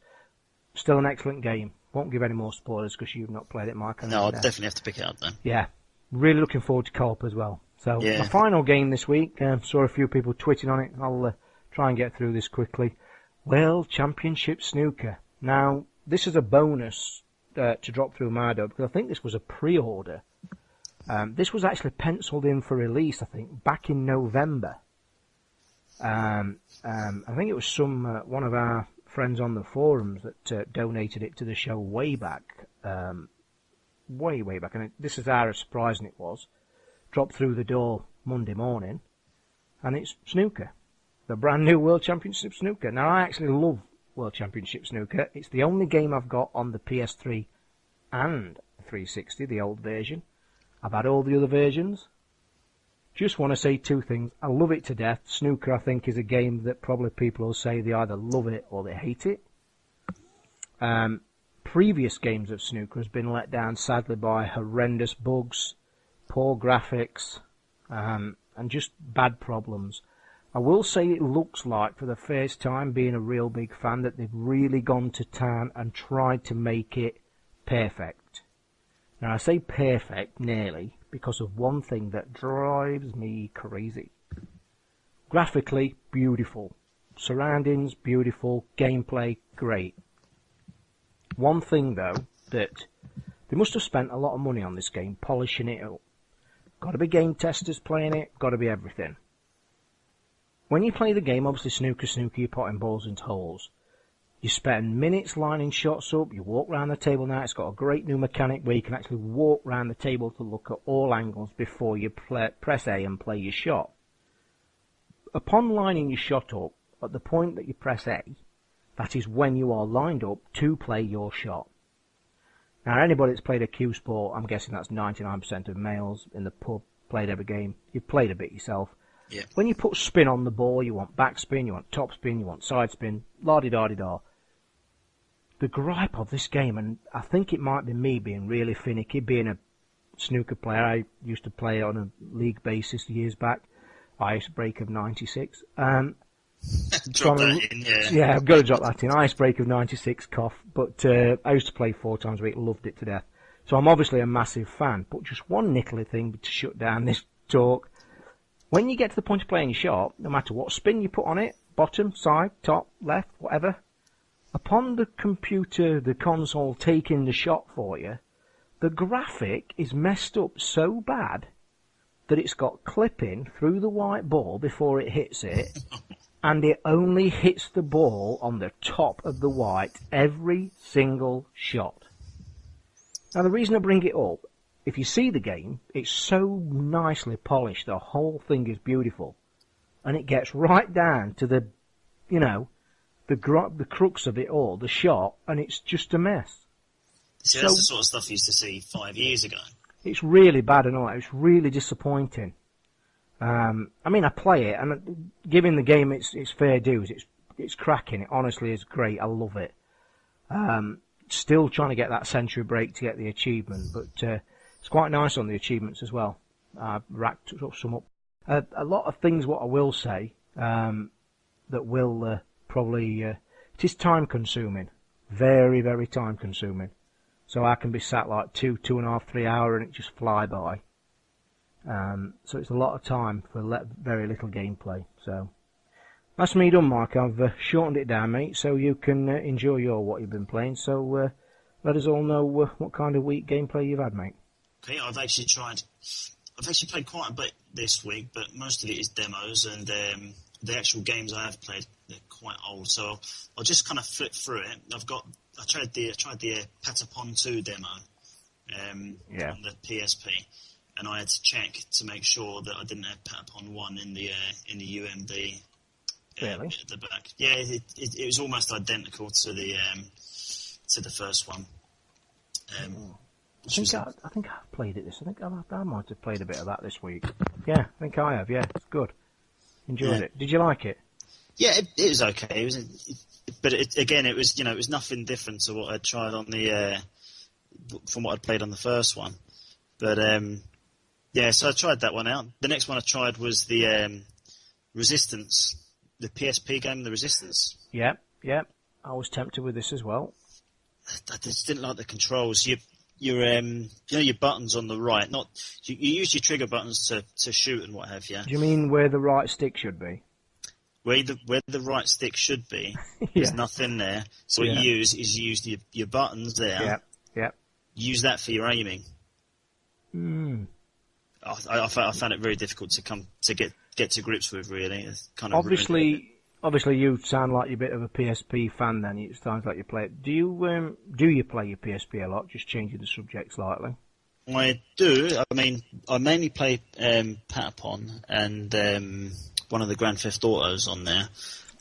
Still an excellent game. Won't give any more spoilers because you've not played it, Mike. No, I'll definitely have to pick it up then. Yeah. Really looking forward to co-op as well. So, yeah. My final game this week, saw a few people tweeting on it. I'll try and get through this quickly. World Championship Snooker. Now, this is a bonus to drop through Mideon because I think this was a pre-order. This was actually penciled in for release, I think, back in November. I think it was one of our friends on the forums that donated it to the show way back way, way back, and this is how surprising it was. Dropped through the door Monday morning, and it's snooker. The brand new World Championship snooker. Now, I actually love World Championship snooker. It's the only game I've got on the PS3 and 360, the old version. I've had all the other versions. Just want to say two things. I love it to death. Snooker, I think, is a game that probably people will say they either love it or they hate it. Previous games of snooker has been let down, sadly, by horrendous bugs, poor graphics, and just bad problems. I will say it looks like, for the first time, being a real big fan, that they've really gone to town and tried to make it perfect. Now, I say perfect, nearly, because of one thing that drives me crazy. Graphically, beautiful. Surroundings, beautiful. Gameplay, great. One thing, though, that they must have spent a lot of money on this game, polishing it up. Got to be game testers playing it, got to be everything. When you play the game, obviously snooker, you're potting balls into holes. You spend minutes lining shots up, you walk around the table now. It's got a great new mechanic where you can actually walk around the table to look at all angles before you press A and play your shot. Upon lining your shot up, at the point that you press A, that is when you are lined up to play your shot. Now, anybody that's played a cue sport, I'm guessing that's 99% of males in the pub, played every game. You've played a bit yourself. Yeah. When you put spin on the ball, you want backspin, you want topspin, you want side spin, la-di-da-di-da. The gripe of this game, and I think it might be me being really finicky, being a snooker player. I used to play on a league basis years back, Icebreak of 96. Drop that in, yeah. Yeah, I've got to drop that in. Icebreak of 96, cough. But I used to play 4 times a week, loved it to death. So I'm obviously a massive fan. But just one niggly thing to shut down this talk. When you get to the point of playing your shot, no matter what spin you put on it, bottom, side, top, left, whatever, upon the computer, the console taking the shot for you, the graphic is messed up so bad that it's got clipping through the white ball before it hits it, and it only hits the ball on the top of the white every single shot. Now, the reason I bring it up, if you see the game, it's so nicely polished, the whole thing is beautiful, and it gets right down to the, you know, the crux of it all, the shot, and it's just a mess. See, that's the sort of stuff you used to see 5 years ago. It's really bad and all that. It's really disappointing. I mean, I play it, and giving the game its fair dues, it's cracking. It honestly is great. I love it. Still trying to get that century break to get the achievement, but it's quite nice on the achievements as well. I've racked some up. A lot of things, what I will say, that will probably... it is time-consuming. Very, very time-consuming. So I can be sat like 2.5, 3 hours, and it just fly by. So it's a lot of time for very little gameplay. So that's me done, Mark. I've shortened it down, mate, so you can enjoy what you've been playing. So let us all know what kind of week gameplay you've had, mate. Okay, I've actually played quite a bit this week, but most of it is demos, and the actual games I have played, they're quite old. So I'll just kind of flip through it. I tried the Patapon 2 demo on the PSP, and I had to check to make sure that I didn't have Patapon 1 in the UMD Really? at the back. Yeah, it was almost identical to the first one. I think I've played it this. I think I might have played a bit of that this week. Yeah, I think I have. Yeah, it's good. Enjoyed it. Did you like it? Yeah, it was okay. But it was nothing different to what I'd tried on from what I'd played on the first one. But so I tried that one out. The next one I tried was the Resistance, the PSP game, The Resistance. Yeah. I was tempted with this as well. I just didn't like the controls. Your buttons on the right. You use your trigger buttons to shoot and what have you. Do you mean where the right stick should be? Where the right stick should be, there's nothing there. So what you use is your buttons there. Yeah. Use that for your aiming. I found it very difficult to get to grips with. Really, it's kind of obviously Obviously, you sound like you're a bit of a PSP fan. Then it sounds like you play it. Do you play your PSP a lot? Just changing the subject slightly. I do. I mean, I mainly play Patapon and one of the Grand Theft Autos on there.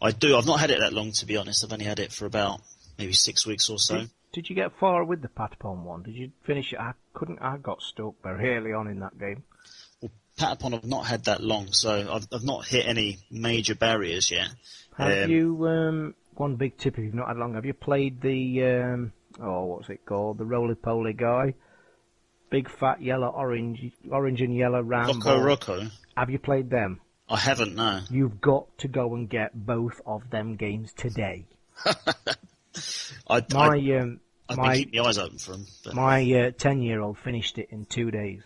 I do. I've not had it that long, to be honest. I've only had it for about maybe 6 weeks or so. Did you get far with the Patapon one? Did you finish it? I couldn't. I got stuck very early on in that game. Well, Patapon I've not had that long, so I've not hit any major barriers yet. Have you, one big tip if you've not had long, have you played the, what's it called? The roly-poly guy? Big fat yellow, orange and yellow round ball. Rocco? Have you played them? I haven't, no. You've got to go and get both of them games today. I've been keeping my eyes open for them. But... My 10-year-old finished it in 2 days.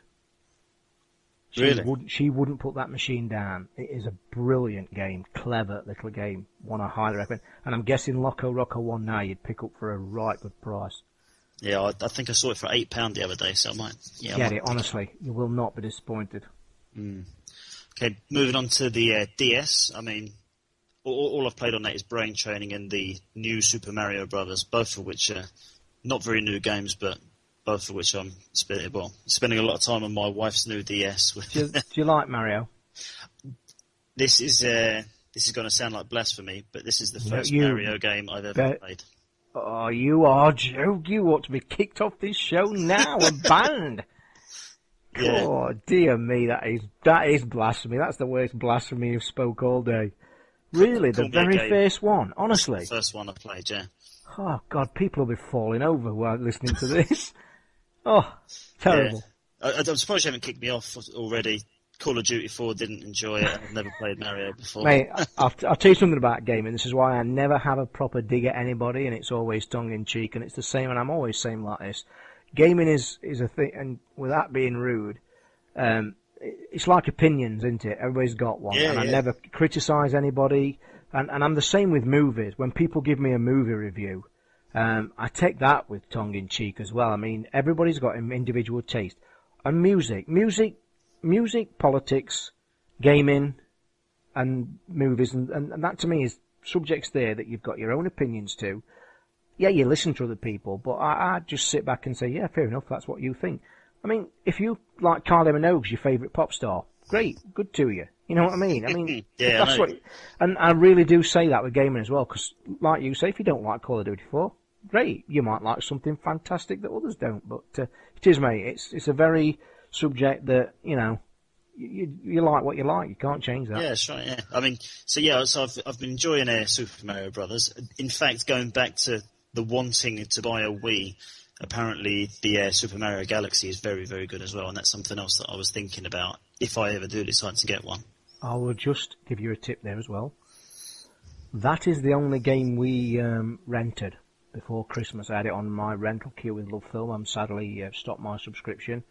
She wouldn't put that machine down. It is a brilliant game, clever little game, one I highly recommend. And I'm guessing Loco Roco 1 now you'd pick up for a right good price. Yeah, I think I saw it for £8 the other day, so I might... Yeah, get it, honestly. You will not be disappointed. Okay, moving on to the DS. I mean, all I've played on that is Brain Training and the new Super Mario Brothers, both of which are not very new games, but both of which I'm spending a lot of time on my wife's new DS. Do you like Mario? This is going to sound like blasphemy, but this is the first Mario game I've ever played. Oh, you are joke. You ought to be kicked off this show now and banned. Yeah. Oh, dear me, that is blasphemy. That's the worst blasphemy you've spoke all day. Really, the very first one, honestly. The first one I played, yeah. Oh, God, people will be falling over while listening to this. Oh, terrible. Yeah. I'm surprised you haven't kicked me off already. Call of Duty 4 didn't enjoy it. I've never played Mario before. Mate, I'll tell you something about gaming. This is why I never have a proper dig at anybody, and it's always tongue-in-cheek, and it's the same, and I'm always saying like this. Gaming is a thing, and without being rude, it's like opinions, isn't it? Everybody's got one, I never criticise anybody, and I'm the same with movies. When people give me a movie review, I take that with tongue-in-cheek as well. I mean, everybody's got an individual taste. And music, politics, gaming, and movies, and that to me is subjects there that you've got your own opinions to. Yeah, you listen to other people, but I just sit back and say, yeah, fair enough, that's what you think. I mean, if you like Kylie Minogue's your favourite pop star, great, good to you. You know what I mean? I mean, yeah, that's what, and I really do say that with gaming as well, because like you say, if you don't like Call of Duty 4, great, you might like something fantastic that others don't, but it is, mate, it's a very subject that, you know, you like what you like. You can't change that. Yeah, that's right. Yeah, I mean, so I've been enjoying Super Mario Brothers. In fact, going back to the wanting to buy a Wii, apparently the Super Mario Galaxy is very, very good as well, and that's something else that I was thinking about if I ever do decide to get one. I will just give you a tip there as well. That is the only game we rented before Christmas. I had it on my rental queue with Love Film. I'm sadly stopped my subscription.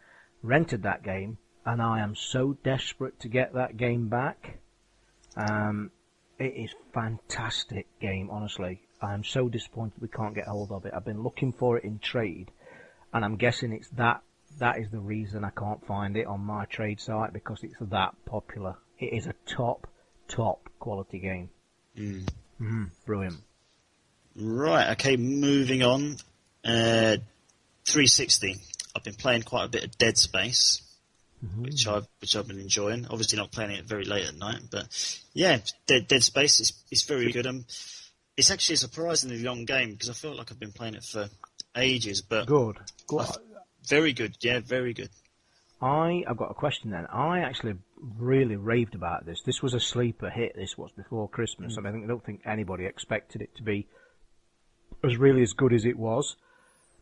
Rented that game. And I am so desperate to get that game back. It is a fantastic game, honestly. I am so disappointed we can't get hold of it. I've been looking for it in trade, and I'm guessing it's that is the reason I can't find it on my trade site, because it's that popular. It is a top quality game. Brilliant. Right, okay, moving on. 360. I've been playing quite a bit of Dead Space. Which I've been enjoying. Obviously not playing it very late at night, but yeah, Dead Space is very good. It's actually a surprisingly long game because I feel like I've been playing it for ages. But good. Very good. Yeah, very good. I've got a question then. I actually really raved about this. This was a sleeper hit. This was before Christmas. I mean, I don't think anybody expected it to be as good as it was.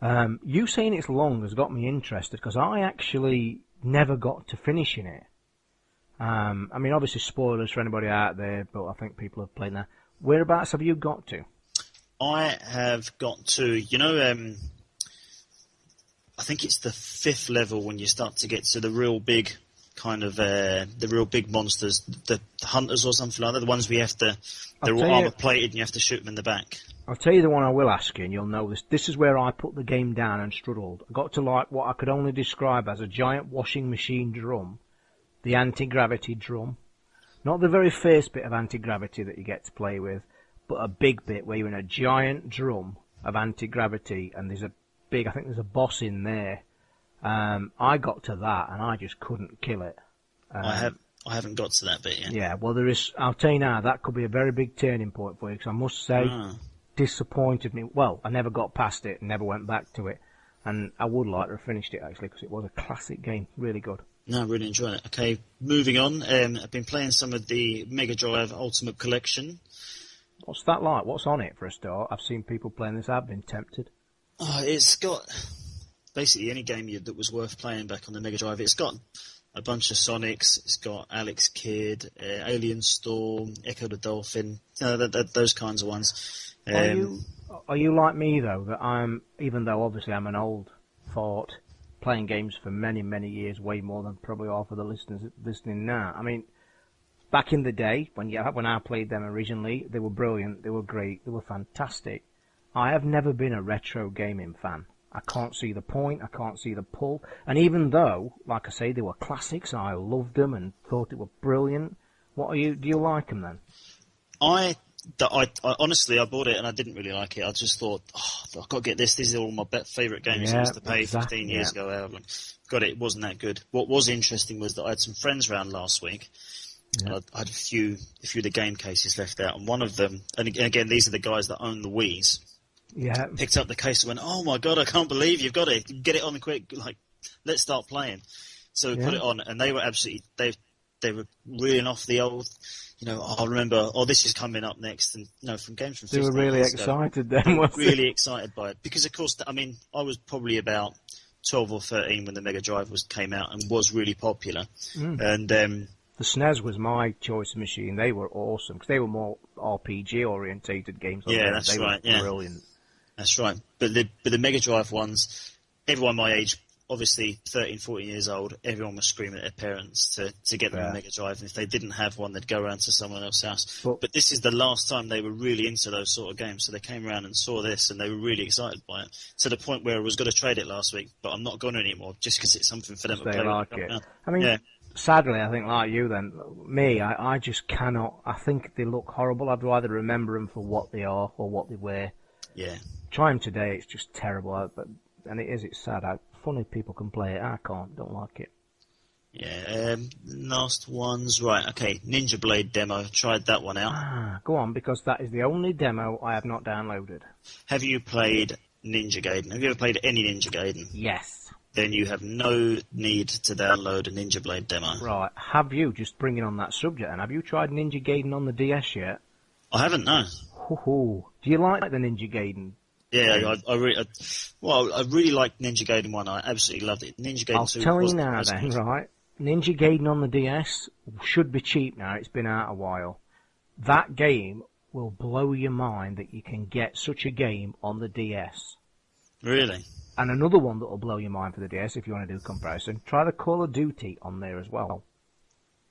You saying it's long has got me interested because I actually never got to finishing it. I mean, obviously spoilers for anybody out there, but I think people have played that. Whereabouts have you got to? I have got to, I think it's the 5th level when you start to get to the real big kind of, the real big monsters, the hunters or something like that, the ones we have to, they're all armor plated and you have to shoot them in the back. I'll tell you the one I will ask you, and you'll know this. This is where I put the game down and struggled. I got to like what I could only describe as a giant washing machine drum, the anti-gravity drum. Not the very first bit of anti-gravity that you get to play with, but a big bit where you're in a giant drum of anti-gravity, and there's a big, I think there's a boss in there. I got to that, and I just couldn't kill it. I haven't got to that bit yet. Yeah, well, there is. I'll tell you now, that could be a very big turning point for you, because I must say, disappointed me. Well, I never got past it, never went back to it, and I would like to have finished it, actually, because it was a classic game, really good. No, I really enjoyed it. Okay, moving on. I've been playing some of the Mega Drive Ultimate Collection. What's that like? What's on it, for a start? I've seen people playing this. I've been tempted. Oh, it's got basically any game that was worth playing back on the Mega Drive. It's got a bunch of Sonics. It's got Alex Kidd, Alien Storm, Echo the Dolphin, those kinds of ones. Are you like me, though, that even though obviously I'm an old fart, playing games for many, many years, way more than probably half of the listeners listening now. I mean, back in the day, when I played them originally, they were brilliant, they were great, they were fantastic. I have never been a retro gaming fan. I can't see the point, I can't see the pull. And even though, like I say, they were classics, I loved them and thought they were brilliant. Do you like them then? I honestly, I bought it and I didn't really like it. I just thought, I've got to get this. These are all my favourite games I used to play 15 years ago. Got it. It wasn't that good. What was interesting was that I had some friends around last week. Yeah. I had a few of the game cases left out, and one of them, and again, these are the guys that own the Wiis. Yeah. Picked up the case and went, "Oh my god, I can't believe you've got it! Get it on quick! Like, let's start playing." So we put it on, and they were absolutely they were reeling off the old. I remember, this is coming up next, and from games from 15 years ago. They were really excited then, weren't they? Really excited by it. Because, of course, I was probably about 12 or 13 when the Mega Drive came out and was really popular. And the SNES was my choice machine. They were awesome, because they were more RPG-orientated games. That's they right, were brilliant. That's right. But the Mega Drive ones, everyone my age, obviously 13, 14 years old, everyone was screaming at their parents to get them a Mega Drive, and if they didn't have one, they'd go around to someone else's house. But this is the last time they were really into those sort of games, so they came around and saw this, and they were really excited by it, to the point where I was going to trade it last week, but I'm not going to anymore, just because it's something for them to play like with. It. I mean, sadly, I think like you then, I just cannot, I think they look horrible. I'd rather remember them for what they are or what they were. Yeah. Try them today, it's just terrible, and it's sad. Funny people can play it. I can't. Don't like it. Yeah. Last ones. Right. Okay. Ninja Blade demo. Tried that one out. Go on, because that is the only demo I have not downloaded. Have you played Ninja Gaiden? Have you ever played any Ninja Gaiden? Yes. Then you have no need to download a Ninja Blade demo. Right. Have you, just bringing on that subject, and have you tried Ninja Gaiden on the DS yet? I haven't, no. Do you like the Ninja Gaiden? Yeah, I really liked Ninja Gaiden 1. I absolutely loved it. Ninja Gaiden 2 I'll tell you now then, right? Ninja Gaiden on the DS should be cheap now. It's been out a while. That game will blow your mind that you can get such a game on the DS. Really? And another one that will blow your mind for the DS, if you want to do a comparison, try the Call of Duty on there as well.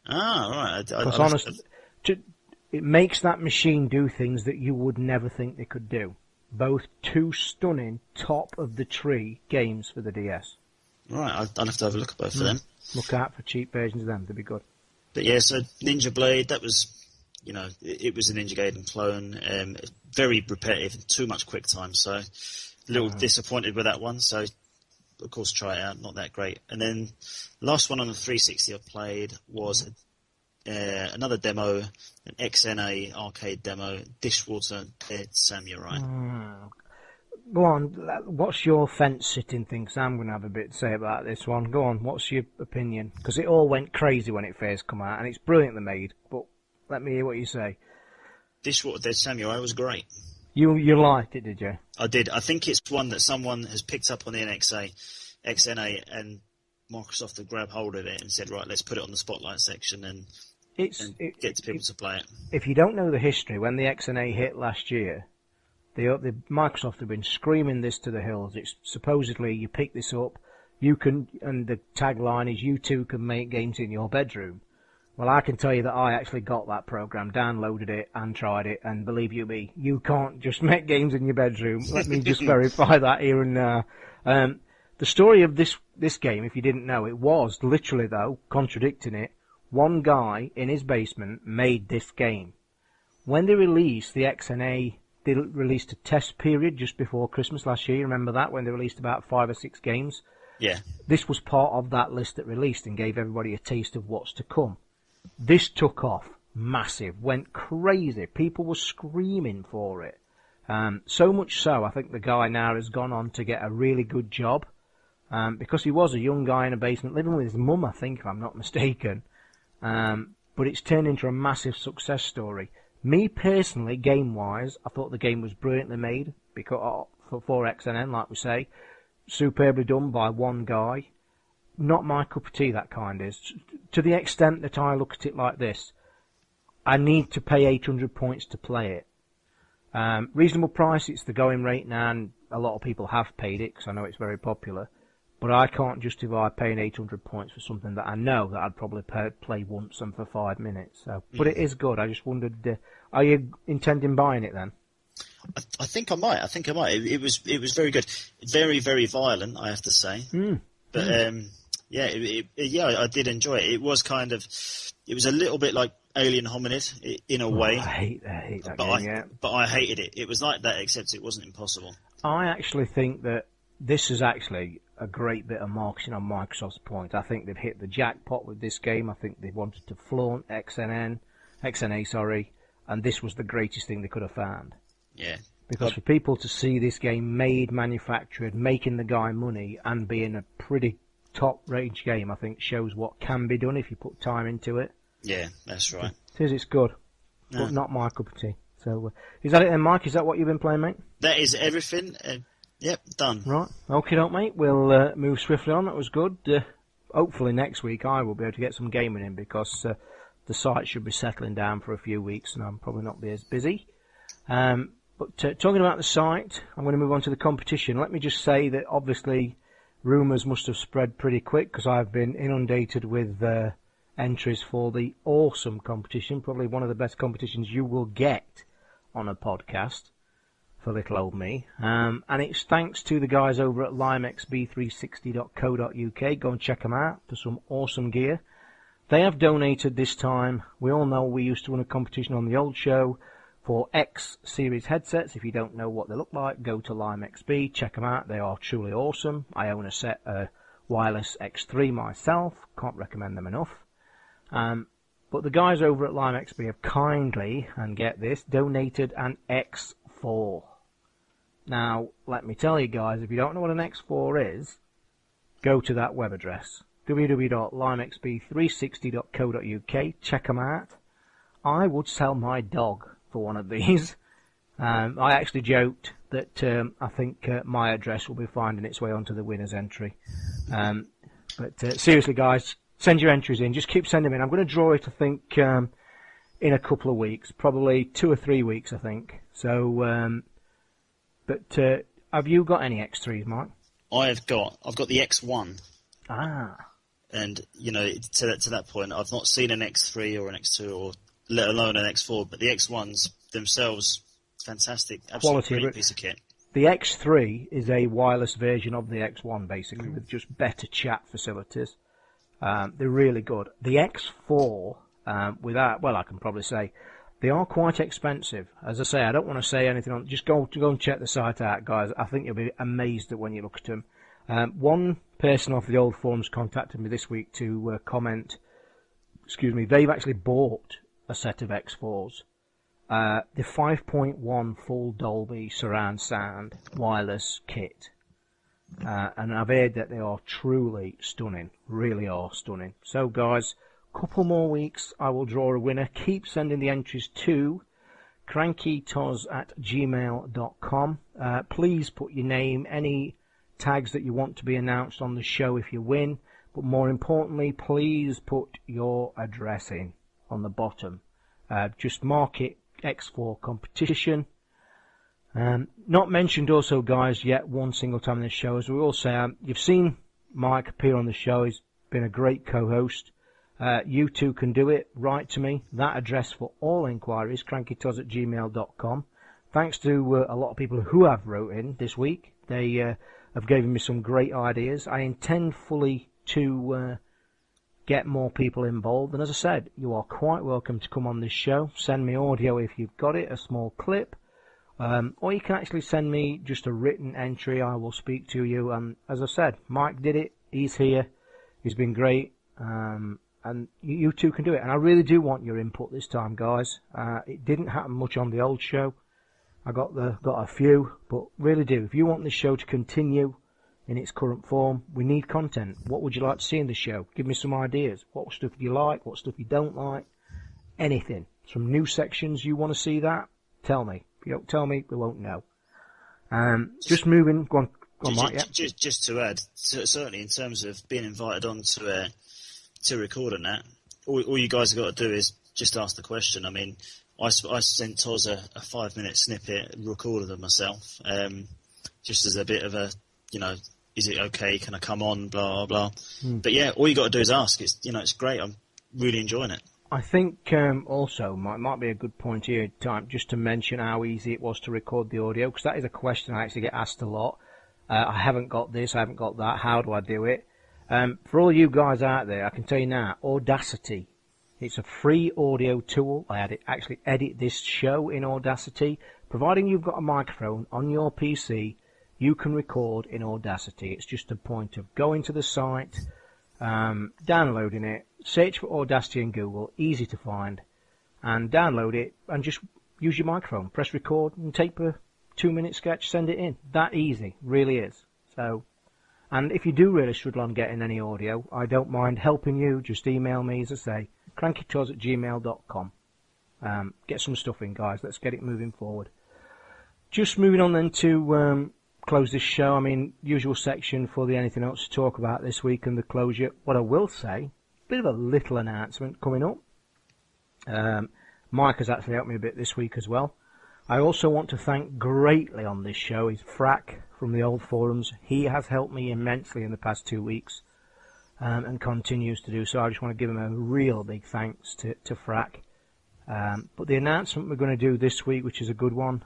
Right. Because honestly, it makes that machine do things that you would never think they could do. Both two stunning, top-of-the-tree games for the DS. Right, I'll have to have a look at both of them. Look out for cheap versions of them, they'd be good. But yeah, so Ninja Blade, that was, it was a Ninja Gaiden clone. Very repetitive and too much quick time, so a little disappointed with that one. So, of course, try it out, not that great. And then last one on the 360 I played was another demo, an XNA arcade demo, Dishwater Dead Samurai. Go on, what's your fence-sitting thing? Because I'm going to have a bit to say about this one. Go on, what's your opinion? Because it all went crazy when it first came out, and it's brilliantly made, but let me hear what you say. Dishwater Dead Samurai was great. You liked it, did you? I did. I think it's one that someone has picked up on the XNA, and Microsoft have grabbed hold of it and said, right, let's put it on the Spotlight section and get people to play it. If you don't know the history, when the XNA hit last year, the Microsoft have been screaming this to the hills. It's supposedly you pick this up, you can, and the tagline is you too can make games in your bedroom. Well, I can tell you that I actually got that program, downloaded it, and tried it, and believe you me, you can't just make games in your bedroom. Let me just verify that here and now. The story of this game, if you didn't know, it was literally, though, contradicting it, One guy in his basement made this game. When they released the XNA, they released a test period just before Christmas last year. Remember that, when they released about 5 or 6 games? Yeah. This was part of that list that released and gave everybody a taste of what's to come. This took off massive, went crazy. People were screaming for it. So much so, I think the guy now has gone on to get a really good job. Because he was a young guy in a basement living with his mum, I think, if I'm not mistaken. But it's turned into a massive success story. Me personally, game-wise, I thought the game was brilliantly made because for XNN, like we say, superbly done by one guy. Not my cup of tea, that kind is. To the extent that I look at it like this, I need to pay 800 points to play it. Reasonable price, it's the going rate now, and a lot of people have paid it because I know it's very popular. But I can't justify paying 800 points for something that I know that I'd probably play once and for 5 minutes. So, but it is good. I just wondered, are you intending buying it then? I think I might. It was very good. Very, very violent, I have to say. But I did enjoy it. It was it was a little bit like Alien Hominid in a way. I hate that game, yeah. But I hated it. It was like that, except it wasn't impossible. I actually think that this is actually a great bit of marketing on Microsoft's point. I think they've hit the jackpot with this game. I think they wanted to flaunt XNA, and this was the greatest thing they could have found. Yeah. Because for people to see this game made, manufactured, making the guy money, and being a pretty top-range game, I think shows what can be done if you put time into it. Yeah, that's right. It's good, but not my cup of tea. So, is that it then, Mike? Is that what you've been playing, mate? That is everything. Yep, done. Right, okay, mate. We'll move swiftly on. That was good. Hopefully next week I will be able to get some gaming in because the site should be settling down for a few weeks and I'll probably not be as busy. But talking about the site, I'm going to move on to the competition. Let me just say that obviously rumours must have spread pretty quick because I've been inundated with entries for the awesome competition, probably one of the best competitions you will get on a podcast. For little old me. And it's thanks to the guys over at limexb360.co.uk. Go and check them out for some awesome gear. They have donated this time. We all know we used to run a competition on the old show for X series headsets. If you don't know what they look like, go to LimeXB, check them out. They are truly awesome. I own a set wireless X3 myself. Can't recommend them enough. But the guys over at LimeXB have kindly, and get this, donated an X4. Now, let me tell you guys, if you don't know what an X4 is, go to that web address, www.limexb360.co.uk, check them out. I would sell my dog for one of these. I actually joked that I think my address will be finding its way onto the winner's entry. But seriously, guys, send your entries in. Just keep sending them in. I'm going to draw it, I think, in a couple of weeks, probably 2 or 3 weeks, I think. So, but have you got any X3s, Mike? I've got the X1. Ah. And, to that point, I've not seen an X3 or an X2 or let alone an X4, but the X1s themselves, fantastic. Absolutely great piece of kit. The X3 is a wireless version of the X1, basically, with just better chat facilities. They're really good. The X4, I can probably say, they are quite expensive. As I say, I don't want to say anything on. Just go and check the site out, guys. I think you'll be amazed at when you look at them. One person off the old forums contacted me this week to comment. Excuse me. They've actually bought a set of X4s. The 5.1 full Dolby surround sound wireless kit. And I've heard that they are truly stunning. Really are stunning. So, guys, couple more weeks, I will draw a winner. Keep sending the entries to crankytoz@gmail.com. Please put your name, any tags that you want to be announced on the show if you win. But more importantly, please put your address in on the bottom. Just mark it X4 competition. Not mentioned also, guys, yet one single time in the show. As we all say, you've seen Mike appear on the show. He's been a great co-host. You too can do it. Write to me. That address for all inquiries, crankytoz@gmail.com. Thanks to a lot of people who have wrote in this week. They have given me some great ideas. I intend fully to get more people involved. And as I said, you are quite welcome to come on this show. Send me audio if you've got it, a small clip. Or you can actually send me just a written entry. I will speak to you. And as I said, Mike did it. He's here. He's been great. And you too can do it. And I really do want your input this time, guys. It didn't happen much on the old show. I got a few, but really do. If you want this show to continue in its current form, we need content. What would you like to see in the show? Give me some ideas. What stuff do you like? What stuff you don't like? Anything. Some new sections you want to see that? Tell me. If you don't tell me, we won't know. Just moving. Go on, Mike. Yeah. Just to add, certainly in terms of being invited on to record on that, all you guys have got to do is just ask the question. I mean, I sent Toz a 5-minute snippet, recorded of myself, just as a bit of a, is it okay? Can I come on? Blah, blah, blah. But yeah, all you got to do is ask. It's great. I'm really enjoying it. I think also might be a good point here, just to mention how easy it was to record the audio, because that is a question I actually get asked a lot. I haven't got this, I haven't got that. How do I do it? For all you guys out there, I can tell you now, Audacity. It's a free audio tool. I actually edit this show in Audacity. Providing you've got a microphone on your PC, you can record in Audacity. It's just a point of going to the site, downloading it, search for Audacity in Google, easy to find, and download it, and just use your microphone. Press record and tape a 2-minute sketch, send it in. That easy, really is. So, and if you do really struggle on getting any audio, I don't mind helping you. Just email me, as I say, crankytoz@gmail.com. Get some stuff in, guys. Let's get it moving forward. Just moving on then to close this show. I mean, usual section for the anything else to talk about this week and the closure. What I will say, bit of a little announcement coming up. Mike has actually helped me a bit this week as well. I also want to thank greatly on this show is Frack from the old forums. He has helped me immensely in the past 2 weeks and continues to do so. I just want to give him a real big thanks to Frack. But the announcement we're going to do this week, which is a good one,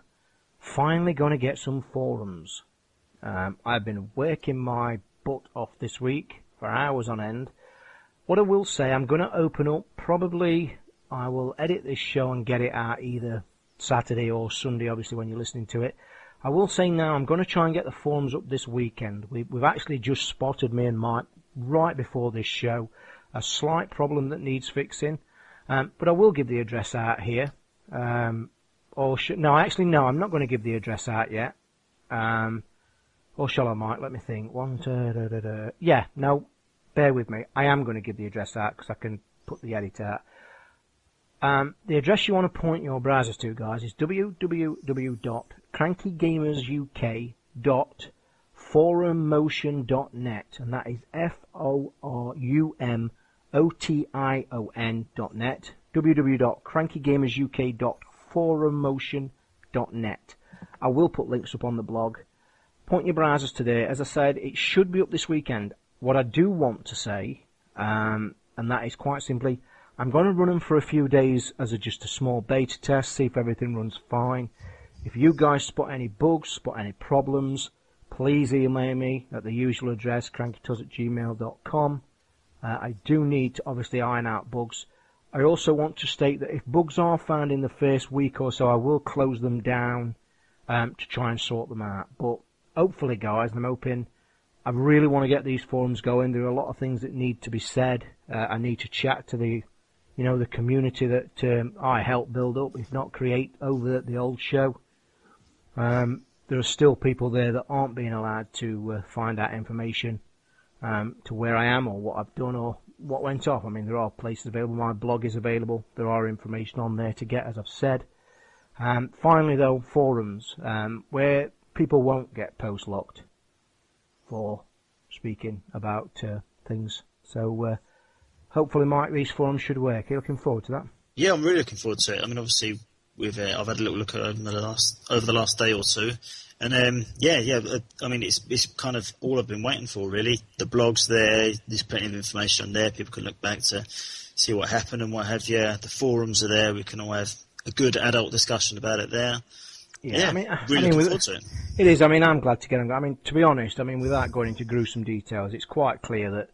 finally going to get some forums. I've been working my butt off this week for hours on end. What I will say, I'm going to open up, probably I will edit this show and get it out either Saturday or Sunday, obviously, when you're listening to it. I will say now, I'm going to try and get the forums up this weekend. We've actually just spotted, me and Mike, right before this show, a slight problem that needs fixing. But I will give the address out here. No, I'm not going to give the address out yet. Or shall I, Mike? Let me think. Yeah, no, bear with me. I am going to give the address out because I can put the edit out. The address you want to point your browsers to, guys, is www.crankygamersuk.forummotion.net, and that is forummotion.net, www.crankygamersuk.forummotion.net. I will put links up on the blog. Point your browsers to there. As I said, it should be up this weekend. What I do want to say, and that is quite simply, I'm going to run them for a few days as just a small beta test, see if everything runs fine. If you guys spot any bugs, spot any problems, please email me at the usual address, crankytoz@gmail.com. I do need to obviously iron out bugs. I also want to state that if bugs are found in the first week or so, I will close them down to try and sort them out. But hopefully, guys, I'm hoping, I really want to get these forums going. There are a lot of things that need to be said. I need to chat to the community that I helped build up, if not create, over the old show. There are still people there that aren't being allowed to find out information to where I am or what I've done or what went off. I mean, there are places available. My blog is available. There are information on there to get, as I've said. Finally, though, forums, where people won't get post-locked for speaking about things. So, hopefully, Mike, these forums should work. Are you looking forward to that? Yeah, I'm really looking forward to it. I mean, obviously, I've had a little look at it over the last day or two, and I mean, it's kind of all I've been waiting for, really. The blog's there. There's plenty of information on there. People can look back to see what happened and what have you. The forums are there. We can all have a good adult discussion about it there. Yeah, really looking forward to it. It is. I mean, I'm glad to get on. I mean, to be honest, without going into gruesome details, it's quite clear that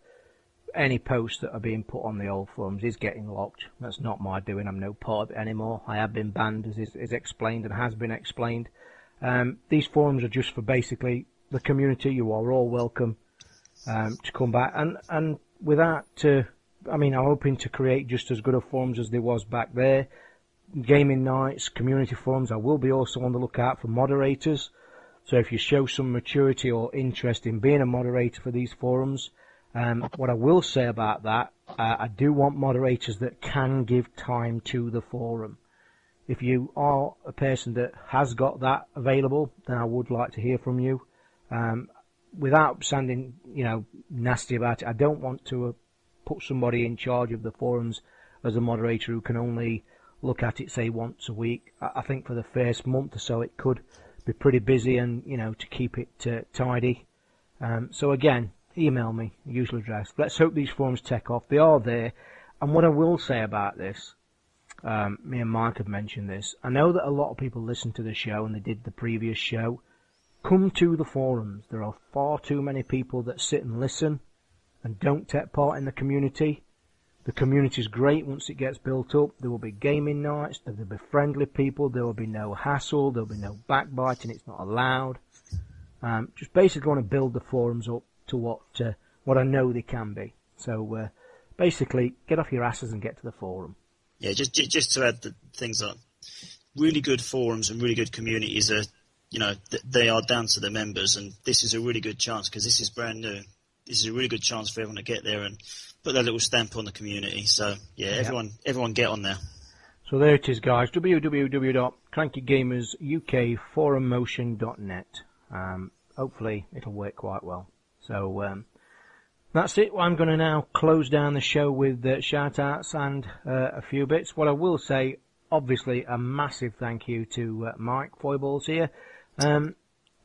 any posts that are being put on the old forums is getting locked. That's not my doing. I'm no part of it anymore. I have been banned, as is explained and has been explained. These forums are just for basically the community. You are all welcome to come back. And with that, I'm hoping to create just as good a forums as there was back there. Gaming nights, community forums. I will be also on the lookout for moderators. So if you show some maturity or interest in being a moderator for these forums, what I will say about that, I do want moderators that can give time to the forum. If you are a person that has got that available, then I would like to hear from you. Without sounding, nasty about it, I don't want to put somebody in charge of the forums as a moderator who can only look at it, say, once a week. I think for the first month or so it could be pretty busy and, to keep it tidy. So again, email me, usual address. Let's hope these forums take off. They are there. And what I will say about this, me and Mike have mentioned this. I know that a lot of people listen to the show and they did the previous show. Come to the forums. There are far too many people that sit and listen and don't take part in the community. The community is great once it gets built up. There will be gaming nights. There will be friendly people. There will be no hassle. There will be no backbiting. It's not allowed. Just basically want to build the forums up to what I know they can be. So basically, get off your asses and get to the forum. Yeah, just to add the things up, really good forums and really good communities are, they are down to the members, and this is a really good chance because this is brand new. This is a really good chance for everyone to get there and put their little stamp on the community. So yeah, everyone get on there. So there it is, guys. www.crankygamersukforummotion.net. Hopefully it'll work quite well. So that's it. I'm going to now close down the show with shout-outs and a few bits. What I will say, obviously, a massive thank you to Mike Foyble here.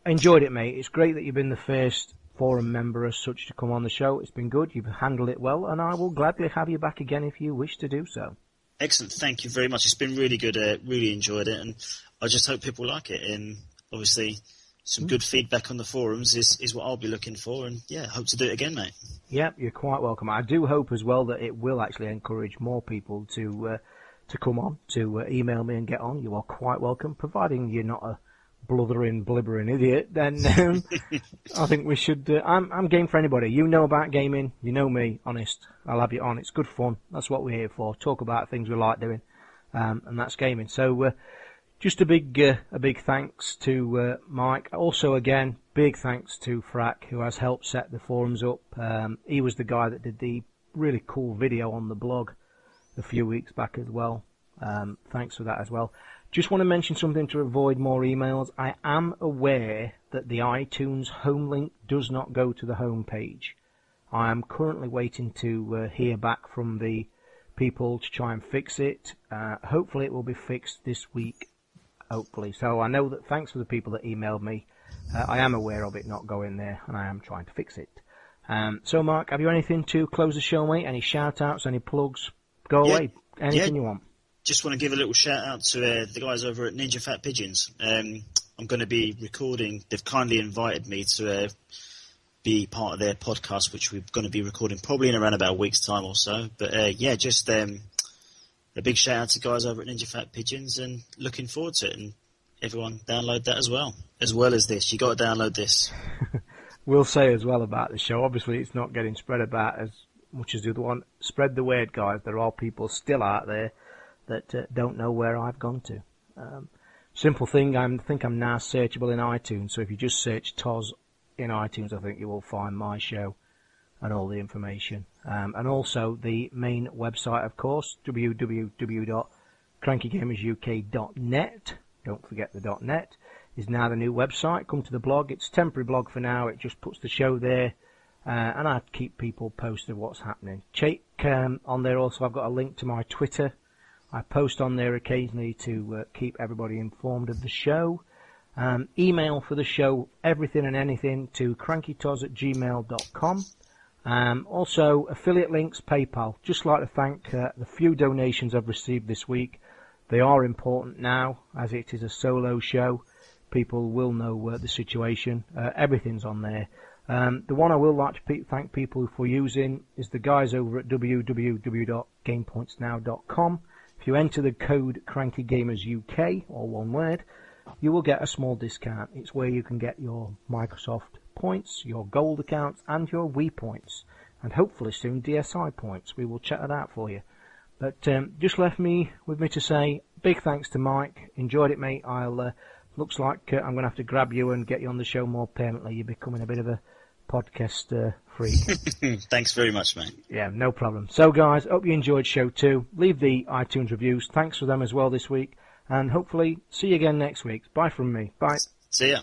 Enjoyed it, mate. It's great that you've been the first forum member as such to come on the show. It's been good. You've handled it well, and I will gladly have you back again if you wish to do so. Excellent. Thank you very much. It's been really good. Really enjoyed it, and I just hope people like it. And obviously, some good feedback on the forums is what I'll be looking for, and yeah, hope to do it again, mate. Yep, you're quite welcome. I do hope as well that it will actually encourage more people to come on, to email me and get on. You are quite welcome, providing you're not a blubbering, blibbering idiot. Then I think we should. I'm game for anybody. You know about gaming, you know me. Honest, I'll have you on. It's good fun. That's what we're here for. Talk about things we like doing, and that's gaming. So. Just a big thanks to Mike. Also, again, big thanks to Frack, who has helped set the forums up. He was the guy that did the really cool video on the blog a few weeks back as well. Thanks for that as well. Just want to mention something to avoid more emails. I am aware that the iTunes home link does not go to the home page. I am currently waiting to hear back from the people to try and fix it. Hopefully it will be fixed this week. Hopefully. So I know that thanks for the people that emailed me. I am aware of it not going there, and I am trying to fix it. So, Mark, have you anything to close the show, mate? Any shout-outs, any plugs? Go away. Anything you want. Just want to give a little shout-out to the guys over at Ninja Fat Pigeons. I'm going to be recording. They've kindly invited me to be part of their podcast, which we're going to be recording probably in around about a week's time or so. But, just... a big shout out to guys over at Ninja Fat Pigeons, and looking forward to it. And everyone download that as well as this. You got to download this. We'll say as well about the show. Obviously, it's not getting spread about as much as the other one. Spread the word, guys. There are people still out there that don't know where I've gone to. Simple thing. I think I'm now searchable in iTunes. So if you just search Toz in iTunes, I think you will find my show and all the information. And also the main website, of course, www.crankygamersuk.net. Don't forget the .net is now the new website. Come to the blog. It's a temporary blog for now. It just puts the show there, and I keep people posted of what's happening. Check on there also. I've got a link to my Twitter. I post on there occasionally to keep everybody informed of the show. Email for the show, everything and anything, to crankytoz@gmail.com. Also, affiliate links, PayPal. Just like to thank the few donations I've received this week. They are important now, as it is a solo show. People will know the situation. Everything's on there. The one I will like to thank people for using is the guys over at www.gamepointsnow.com. If you enter the code Cranky Gamers UK, or one word, you will get a small discount. It's where you can get your Microsoft points, your gold accounts, and your Wii points, and hopefully soon DSi points. We will check that out for you. But just left me to say big thanks to Mike. Enjoyed it, mate. Looks like I'm going to have to grab you and get you on the show more permanently. You're becoming a bit of a podcast freak. Thanks very much, mate. Yeah, no problem. So, guys, hope you enjoyed show 2. Leave the iTunes reviews. Thanks for them as well this week. And hopefully see you again next week. Bye from me. Bye. See ya.